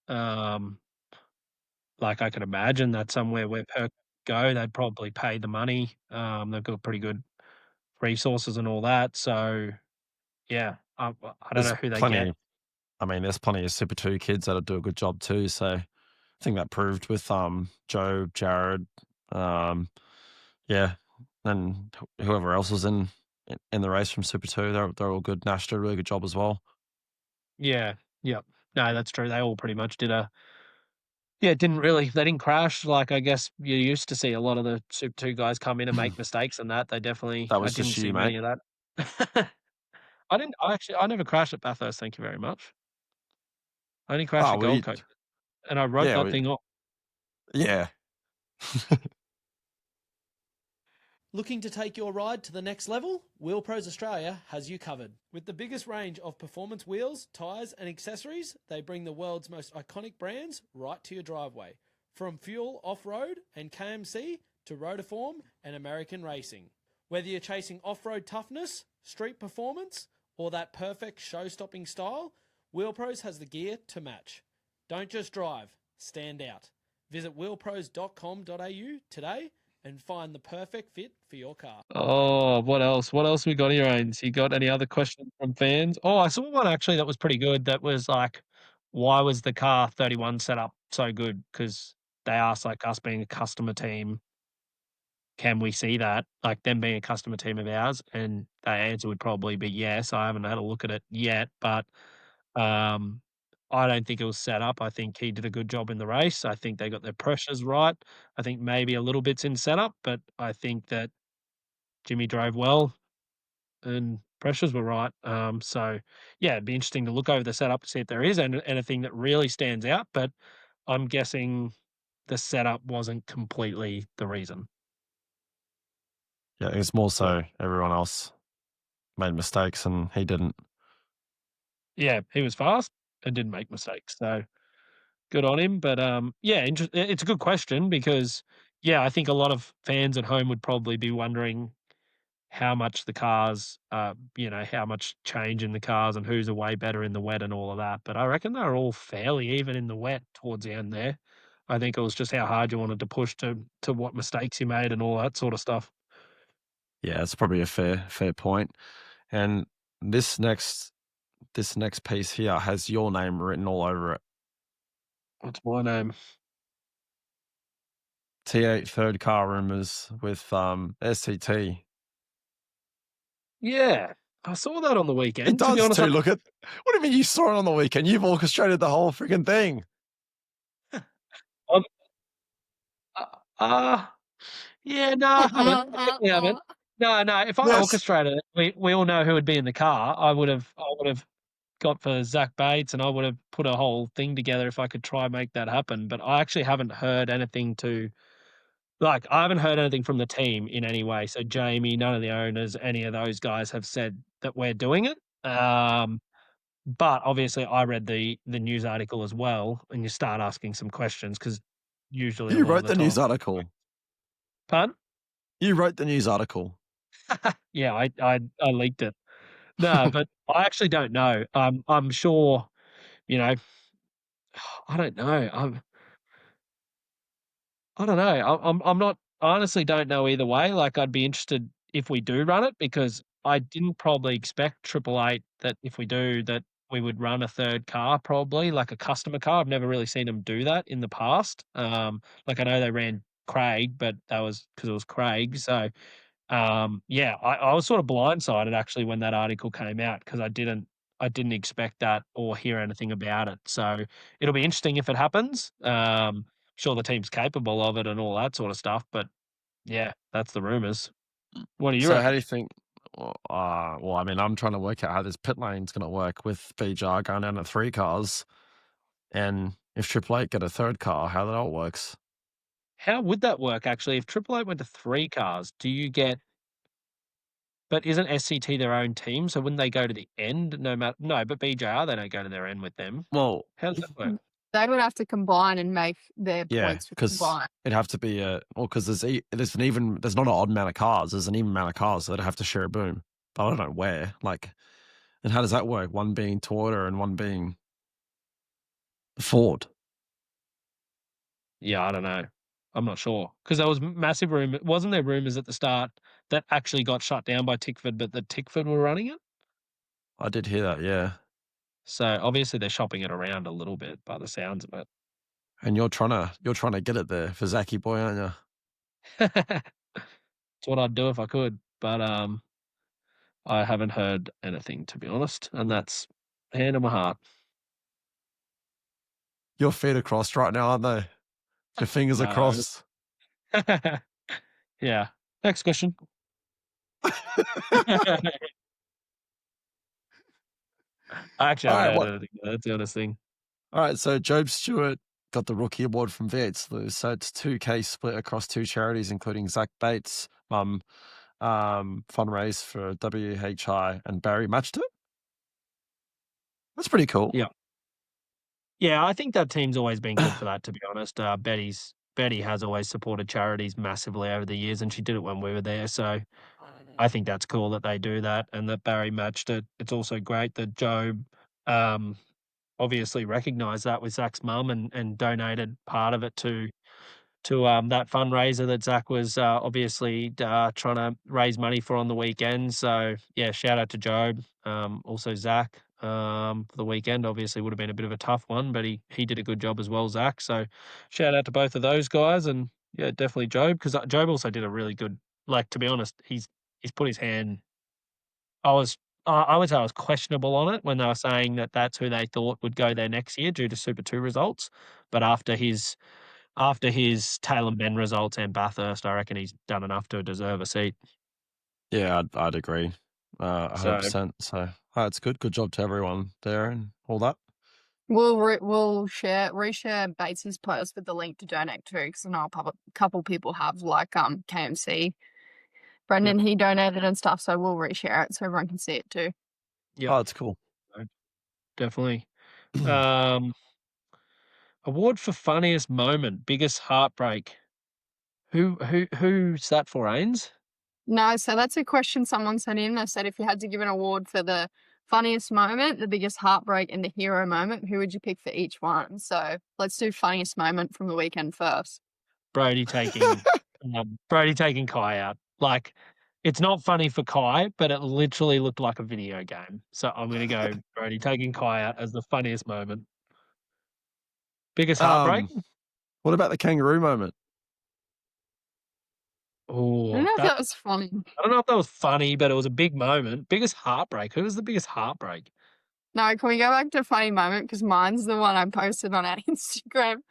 Um, like I could imagine that somewhere where Percat go, they'd probably pay the money. They've got pretty good resources and all that. So yeah, I don't There's know who they get. plenty. I mean, there's plenty of Super 2 kids that'll do a good job too. So I think that proved with Joe, Jared, um, yeah, and whoever else was in the race from Super 2, they're all good. Nash did a really good job as well. Yeah, yep. No, that's true. They all pretty much did a yeah, they didn't crash. Like I guess you used to see a lot of the Super 2 guys come in and make mistakes and that. That I was didn't just you, see mate. many of that. I never crashed at Bathurst, thank you very much. I only crashed Oh, at Gold Coast and I wrote yeah, that thing off. yeah. Looking to take your ride to the next level? Wheel Pros Australia has you covered. With the biggest range of performance wheels, tyres, and accessories, they bring the world's most iconic brands right to your driveway. From Fuel Off-Road and KMC to Rotiform and American Racing. Whether you're chasing off-road toughness, street performance, or that perfect show-stopping style, Wheel Pros has the gear to match. Don't just drive, stand out. Visit wheelpros.com.au today and find the perfect fit for your car. Oh, what else? What else we got here, Ains? You got any other questions from fans? Oh, I saw one actually that was pretty good. That was like, why was the car 31 set up so good? Because they asked like us being a customer team, can we see that? Like them being a customer team of ours, and the answer would probably be yes. I haven't had a look at it yet, but um, I don't think it was set up. I think he did a good job in the race. I think they got their pressures right. I think maybe a little bit's in setup, but I think that Jimmy drove well and pressures were right. So yeah, it'd be interesting to look over the setup to see if there is anything that really stands out. But I'm guessing the setup wasn't completely the reason. Yeah, it's more Yeah. so everyone else made mistakes and he didn't. Yeah, he was fast and didn't make mistakes. So good on him. But yeah, it's a good question because yeah, I think a lot of fans at home would probably be wondering how much the cars, how much change in the cars and who's way better in the wet and all of that. But I reckon they're all fairly even in the wet towards the end there. I think it was just how hard you wanted to push to what mistakes you made and all that sort of stuff. Yeah, it's probably a fair point. And this next this next piece here has your name written all over it. What's my name? T8 third car rumors with SCT. Yeah, I saw that on the It weekend. To be does honest, too. Look at what do you mean you saw it on the weekend? You've orchestrated the whole freaking thing. I'm, uh, uh, yeah, no, I haven't. I definitely haven't. No, no. If I Yes. orchestrated it, we all know who would be in the car. I would have got for Zach Bates, and I would have put a whole thing together if I could try and make that happen. But I actually haven't heard anything I haven't heard anything from the team in any way. So Jamie, none of the owners, any of those guys have said that we're doing it. But obviously I read the news article as well, and you start asking some questions because usually a You lot of wrote the the time. news article. Pardon? You wrote the news article. Yeah, I leaked it. No, but I actually don't know. I'm sure, you know, I don't know. I don't know. I'm not I honestly don't know either way. Like, I'd be interested if we do run it because I didn't probably expect Triple Eight that if we do that we would run a third car probably, like a customer car. I've never really seen them do that in the past. Like I know they ran Craig, but that was because it was Craig. So, yeah, I was sort of blindsided actually when that article came out because I didn't expect that or hear anything about it. So it'll be interesting if it happens. Sure the team's capable of it and all that sort of stuff, but yeah, that's the rumors. What do you So how reckon? do you think? Well, I mean, I'm trying to work out how this pit lane's going to work with BJR going down to 3 cars, and if Triple Eight get a 3rd car, how that all works. How would that work actually? If Triple Eight went to 3 cars, do you get but isn't SCT their own team? So wouldn't they go to the end no matter no, but BJR, they don't go to their end with them. Well, How does that work? They would have to combine and make their yeah, points to because combine. it'd have to be because there's not an odd amount of cars. There's an even amount of cars, so they'd have to share a boom. But I don't know where. Like, and how does that work? One being Toyota and one being Ford. Yeah, I don't know. I'm not sure because there was massive rumor. Wasn't there rumors at the start that actually got shut down by Tickford, but the Tickford were running it? I did hear that, yeah. So obviously they're shopping it around a little bit by the sounds of it. And you're trying to get it there for Zachy boy, aren't you? It's what I'd do if I could, but I haven't heard anything to be honest, and that's hand on my heart. Your feet are crossed right now, aren't they? Your fingers are No. crossed. Yeah. Next question. I actually All haven't right, heard what? anything. That's the honest thing. All right, so Job Stewart got the rookie award from V8 Slews. So it's 2K split across 2 charities, including Zach Bates' mum fundraise for WHI, and Barry matched it. That's pretty cool. Yeah. Yeah, I think that team's always been good for that, to be honest. Betty has always supported charities massively over the years, and she did it when we were there. So I think that's cool that they do that and that Barry matched it. It's also great that Job obviously recognised that with Zach's mum and donated part of it to that fundraiser that Zach was obviously trying to raise money for on the weekend. So yeah, shout out to Job. Also Zach for the weekend. Obviously would have been a bit of a tough one, but he did a good job as well, Zach. So shout out to both of those guys, and yeah, definitely Job because Job also did a really good. Like to be honest, he's put his hand. I would say I was questionable on it when they were saying that that's who they thought would go there next year due to Super 2 results. But after his Tail and Bend results and Bathurst, I reckon he's done enough to deserve a seat. Yeah, I'd agree. So 100%. So it's good. Good job to everyone there and all that. We'll reshare Bates's post with the link to donate to because I know a couple people have like KMC. Brendan, he donated and stuff, so we'll reshare it so everyone can see it too. yeah, Oh, it's cool. definitely. Award for funniest moment, biggest heartbreak. Who's that for, Ains? No, so that's a question someone sent in. They said if you had to give an award for the funniest moment, the biggest heartbreak, and the hero moment, who would you pick for each one? So let's do funniest moment from the weekend first. Brody taking Kai out. Like, it's not funny for Kai, but it literally looked like a video game. So I'm gonna go Brody taking Kai out as the funniest moment. Biggest heartbreak? What about the kangaroo moment? I Oh, don't know if that was funny. I don't know if that was funny, but it was a big moment. Biggest heartbreak. Who was the biggest heartbreak? No, can we go back to funny moment? Because mine's the one I posted on our Instagram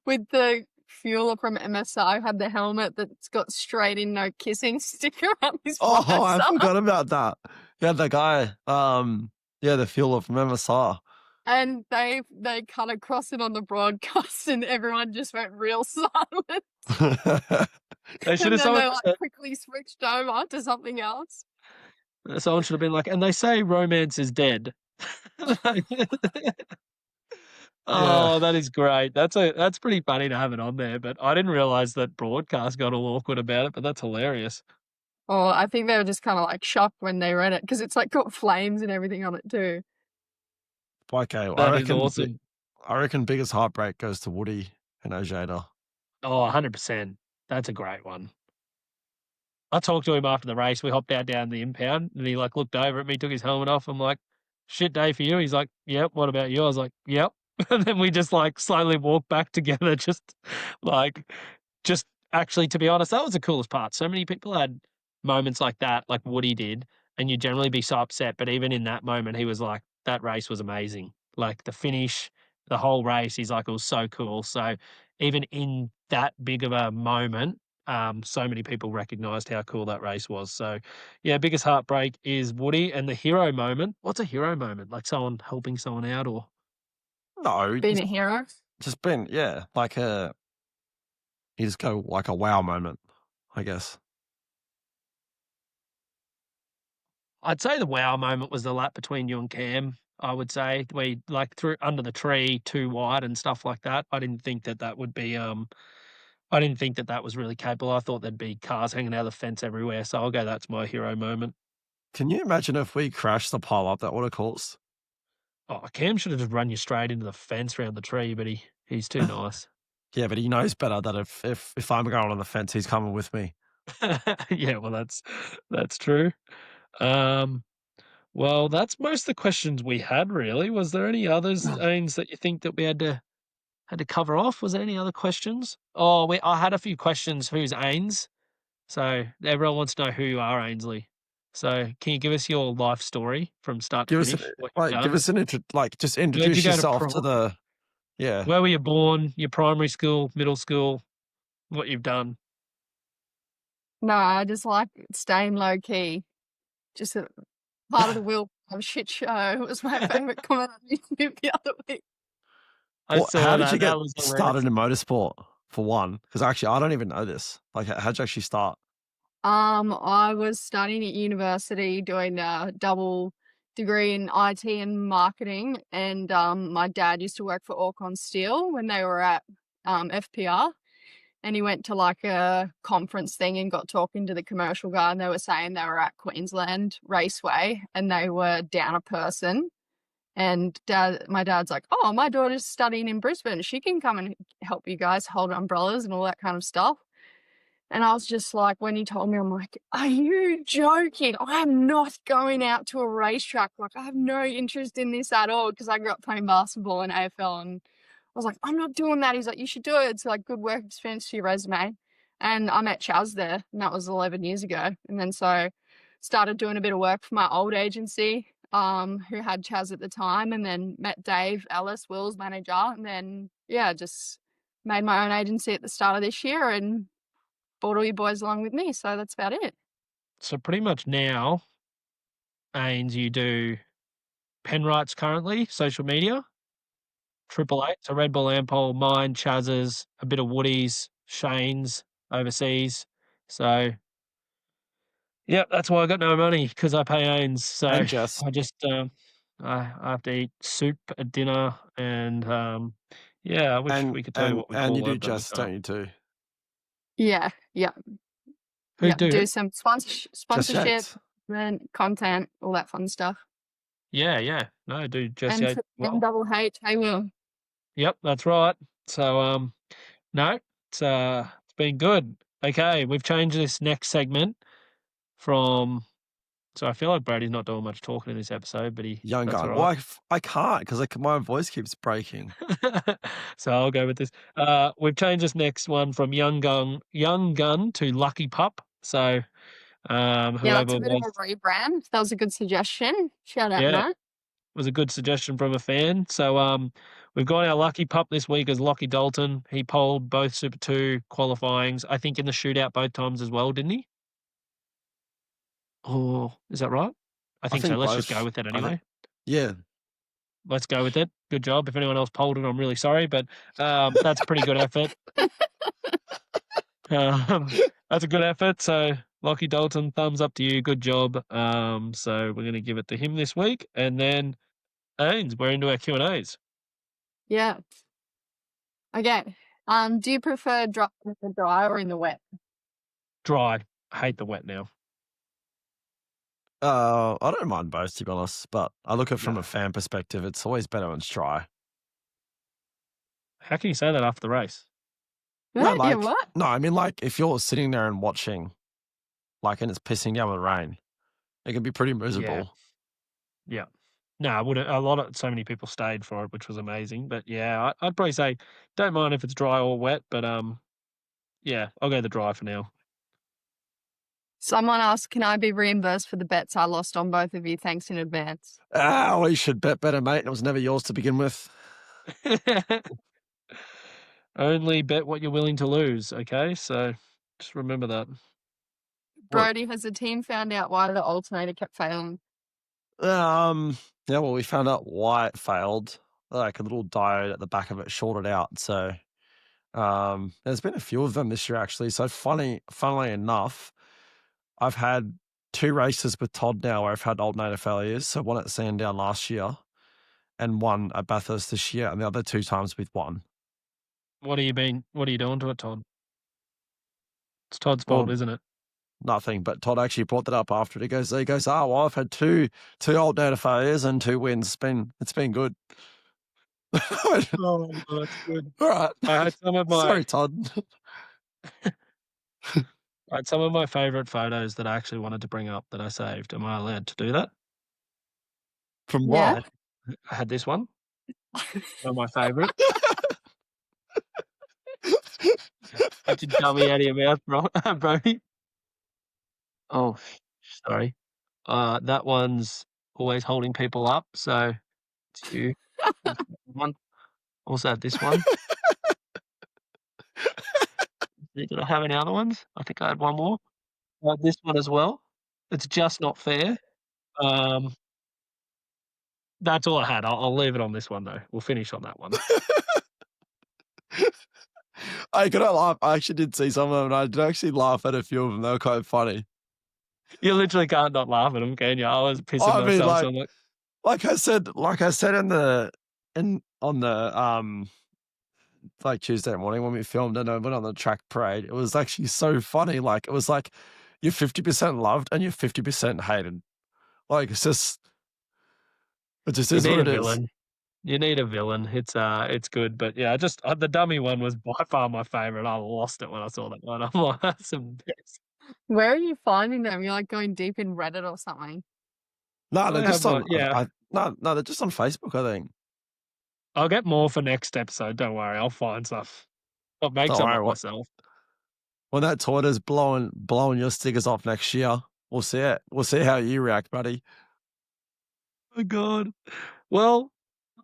with the fueler from MSI who had the helmet that's got straight in no kissing sticker on his Oh, I visor. forgot about that. Yeah, the guy. The fueler from MSR. And they cut across it on the broadcast, and everyone just went real silent. They should And have then they quickly switched over to something else. someone should have been like, and they say romance is dead. Oh, that is great. That's pretty funny to have it on there, but I didn't realize that broadcast got all awkward about it, but that's hilarious. Oh, I think they were just kind of like shocked when they read it because it's like got flames and everything on it too. Okay, That is awesome. I reckon biggest heartbreak goes to Woody and Ojeda. Oh, 100%. That's a great one. I talked to him after the race. We hopped out down the impound and he like looked over at me, took his helmet off. I'm like, shit day for you. He's like, yep. What about you? I was like, yep. And then we just like slowly walked back together, just actually, to be honest, that was the coolest part. So many people had moments like that, like Woody did, and you'd generally be so upset. But even in that moment, he was like, that race was amazing. Like the finish, the whole race, he's like, it was so cool. So even in that big of a moment, so many people recognized how cool that race was. So, yeah, biggest heartbreak is Woody and the hero moment. What's a hero moment? Like someone helping someone out or? No, Being a hero. just been, yeah, like you just go like a wow moment, I guess. I'd say the wow moment was the lap between you and Cam. I would say we like threw under the tree too wide and stuff like that. I didn't think that that would be. I didn't think that that was really capable. I thought there'd be cars hanging out of the fence everywhere. So I'll go. That's my hero moment. Can you imagine if we crashed the pile up that would have caused? Oh, Cam should have just run you straight into the fence around the tree, but he's too nice. Yeah, but he knows better that if I'm going on the fence, he's coming with me. Yeah, well, that's true. Um, well, that's most of the questions we had. Really, was there any others, Ains, that you think that we had to cover off? Was there any other questions? Oh, I had a few questions. Who's Ains? So everyone wants to know who you are, Ainsley. So can you give us your life story from start to Give us finish? an What you've like, give done? us an just Where'd you introduce go to yourself to prom? the yeah. Where were you born? Your primary school, middle school, what you've done? No, I just like staying low key. Just a part of the wheel of a shit show. It was my favorite comment on YouTube the other week. I Well, how saw did you that. get That was hilarious. started in motorsport for one? Because actually, I don't even know this. Like, how'd you actually start? I was studying at university doing a double degree in IT and marketing, and my dad used to work for Orcon Steel when they were at FPR, and he went to like a conference thing and got talking to the commercial guy, and they were saying they were at Queensland Raceway and they were down a person. And my dad's like, oh, my daughter's studying in Brisbane. She can come and help you guys hold umbrellas and all that kind of stuff. And I was just like, when he told me, I'm like, are you joking? I'm not going out to a racetrack. Like, I have no interest in this at all because I grew up playing basketball and AFL. And I was like, I'm not doing that. He's like, you should do it. It's like good work experience for your resume. And I met Chaz there, and that was 11 years ago. And then so started doing a bit of work for my old agency, who had Chaz at the time, and then met Dave Ellis, Will's manager. And then, yeah, just made my own agency at the start of this year and brought all you boys along with me. So that's about it. So pretty much now, Ains, you do Penright's currently, social media, Triple Eight, so Red Bull Ampol, mine, Chaz's, a bit of Woody's, Shane's overseas. So yeah, that's why I got no money because I pay Ains. So And Jess. I just I have to eat soup at dinner and yeah, I wish we could tell you what we and call you do it, but we Jess, don't can't. you too? Yeah, yeah, Who yeah. do? Do some Just sponsorship, Yates. then content, all that fun stuff. Yeah, yeah. No, do Jess And Yates for well. double H, I will. Yep, that's right. So no, it's been good. Okay, we've changed this next segment from so I feel like Brady's not doing much talking in this episode, but Young that's all gun. right. Well, I can't because my voice keeps breaking. So I'll go with this. We've changed this next one from young gun to lucky pup. So Yeah, that's whoever a bit of was, a rebrand. That was a good suggestion. Shout out, yeah, Matt. was a good suggestion from a fan. So we've got our lucky pup this week as Lockie Dalton. He polled both Super 2 qualifyings, I think in the shootout both times as well, didn't he? Oh, is that right? I think so. think Let's just both. go with it I think- anyway. Yeah. Let's go with it. Good job. If anyone else polled it, I'm really sorry, but that's a pretty good effort. That's a good effort. So, Lockie Dalton, thumbs up to you. Good job. So we're going to give it to him this week, and then Ains, we're into our Q&As. Yeah. Okay. Do you prefer dry in the dry or in the wet? Dry. I hate the wet now. I don't mind both, to be honest, but I look at it from No. a fan perspective. It's always better when it's dry. How can you say that after the race? No, Yeah, like, what? no, I mean, like, if you're sitting there and watching, like, and it's pissing down with rain, it can be pretty miserable. Yeah. No, I wouldn't. So many people stayed for it, which was amazing. But yeah, I'd probably say don't mind if it's dry or wet, but yeah, I'll go the dry for now. Someone asked, can I be reimbursed for the bets I lost on both of you? Thanks in advance. We should bet better, mate. It was never yours to begin with. Only bet what you're willing to lose, okay? So just remember that. Brody, has the team found out why the alternator kept failing? Yeah, well, we found out why it failed. Like a little diode at the back of it shorted out. So, there's been a few of them this year actually. So funnily enough, I've had 2 races with Todd now where I've had alternator failures. So one at Sandown last year and one at Bathurst this year, and the other 2 times with one. What are you doing to it, Todd? It's Todd's Well, fault, isn't it? nothing, but Todd actually brought that up after it. He goes, oh, well, I've had two alternator failures and 2 wins. It's been good. Oh, that's good. All right. I had some of my Sorry, Todd. I had some of my favorite photos that I actually wanted to bring up that I saved. Am I allowed to do that? From Yeah. what? I had this one. One of my favorite. Such a dummy out of your mouth, bro, Brody. Oh, sorry. That one's always holding people up, so it's you. One. Also have this one. Did I have any other ones? I think I had one more. This one as well. It's just not fair. That's all I had. I'll leave it on this one though. We'll finish on that one. I couldn't laugh. I actually did see some of them, and I did actually laugh at a few of them. They were quite funny. You literally can't not laugh at them, can you? I was pissing I mean, myself. So I'm like, like I said on the like Tuesday morning when we filmed and I went on the track parade, it was actually so funny. Like it was like you're 50% loved and you're 50% hated. Like it just you is need what a it is. villain. You need a villain. It's good, but yeah, just the dummy one was by far my favorite. I lost it when I saw that one. I'm like, that's the best. Where are you finding them? You're like going deep in Reddit or something. No, they're I just have on. one, yeah. No, they're just on Facebook. I think. I'll get more for next episode. Don't worry, I'll find stuff. I'll make Don't some worry, up myself. When that Toyota's blowing your stickers off next year, we'll see it. We'll see how you react, buddy. Oh God. Well,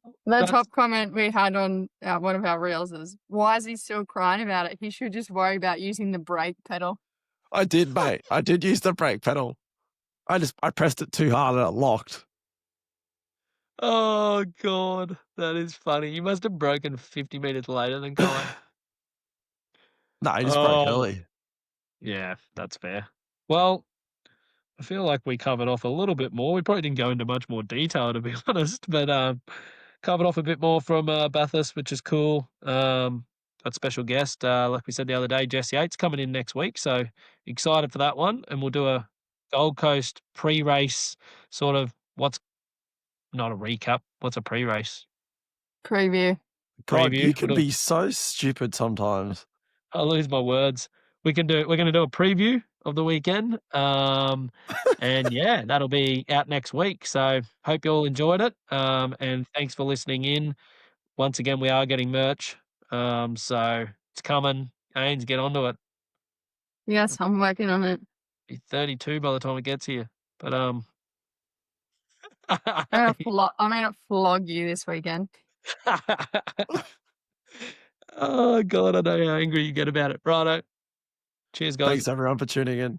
The that's top comment we had on one of our reels is, why is he still crying about it? He should just worry about using the brake pedal. I did, mate. I did use the brake pedal. I pressed it too hard and it locked. oh God, that is funny. You must have broken 50 meters later than going. No, he just broke Oh, early. yeah, that's fair. Well, I feel like we covered off a little bit more. We probably didn't go into much more detail, to be honest, but covered off a bit more from Bathurst, which is cool. Got special guest, like we said the other day, Jesse Yates coming in next week, so excited for that one. And we'll do a Gold Coast pre-race sort of not a recap. What's a pre-race? Preview. God, Preview. you can be so stupid sometimes. I lose my words. We're gonna do a preview of the weekend. And yeah, that'll be out next week. So hope you all enjoyed it. And thanks for listening in. Once again, we are getting merch. So it's coming. Ains, get onto it. Yes, I'm working on it. Be 32 by the time it gets here. But I'm gonna flog you this weekend. oh God, I know how angry you get about it. Righto. Cheers, guys. Thanks everyone for tuning in.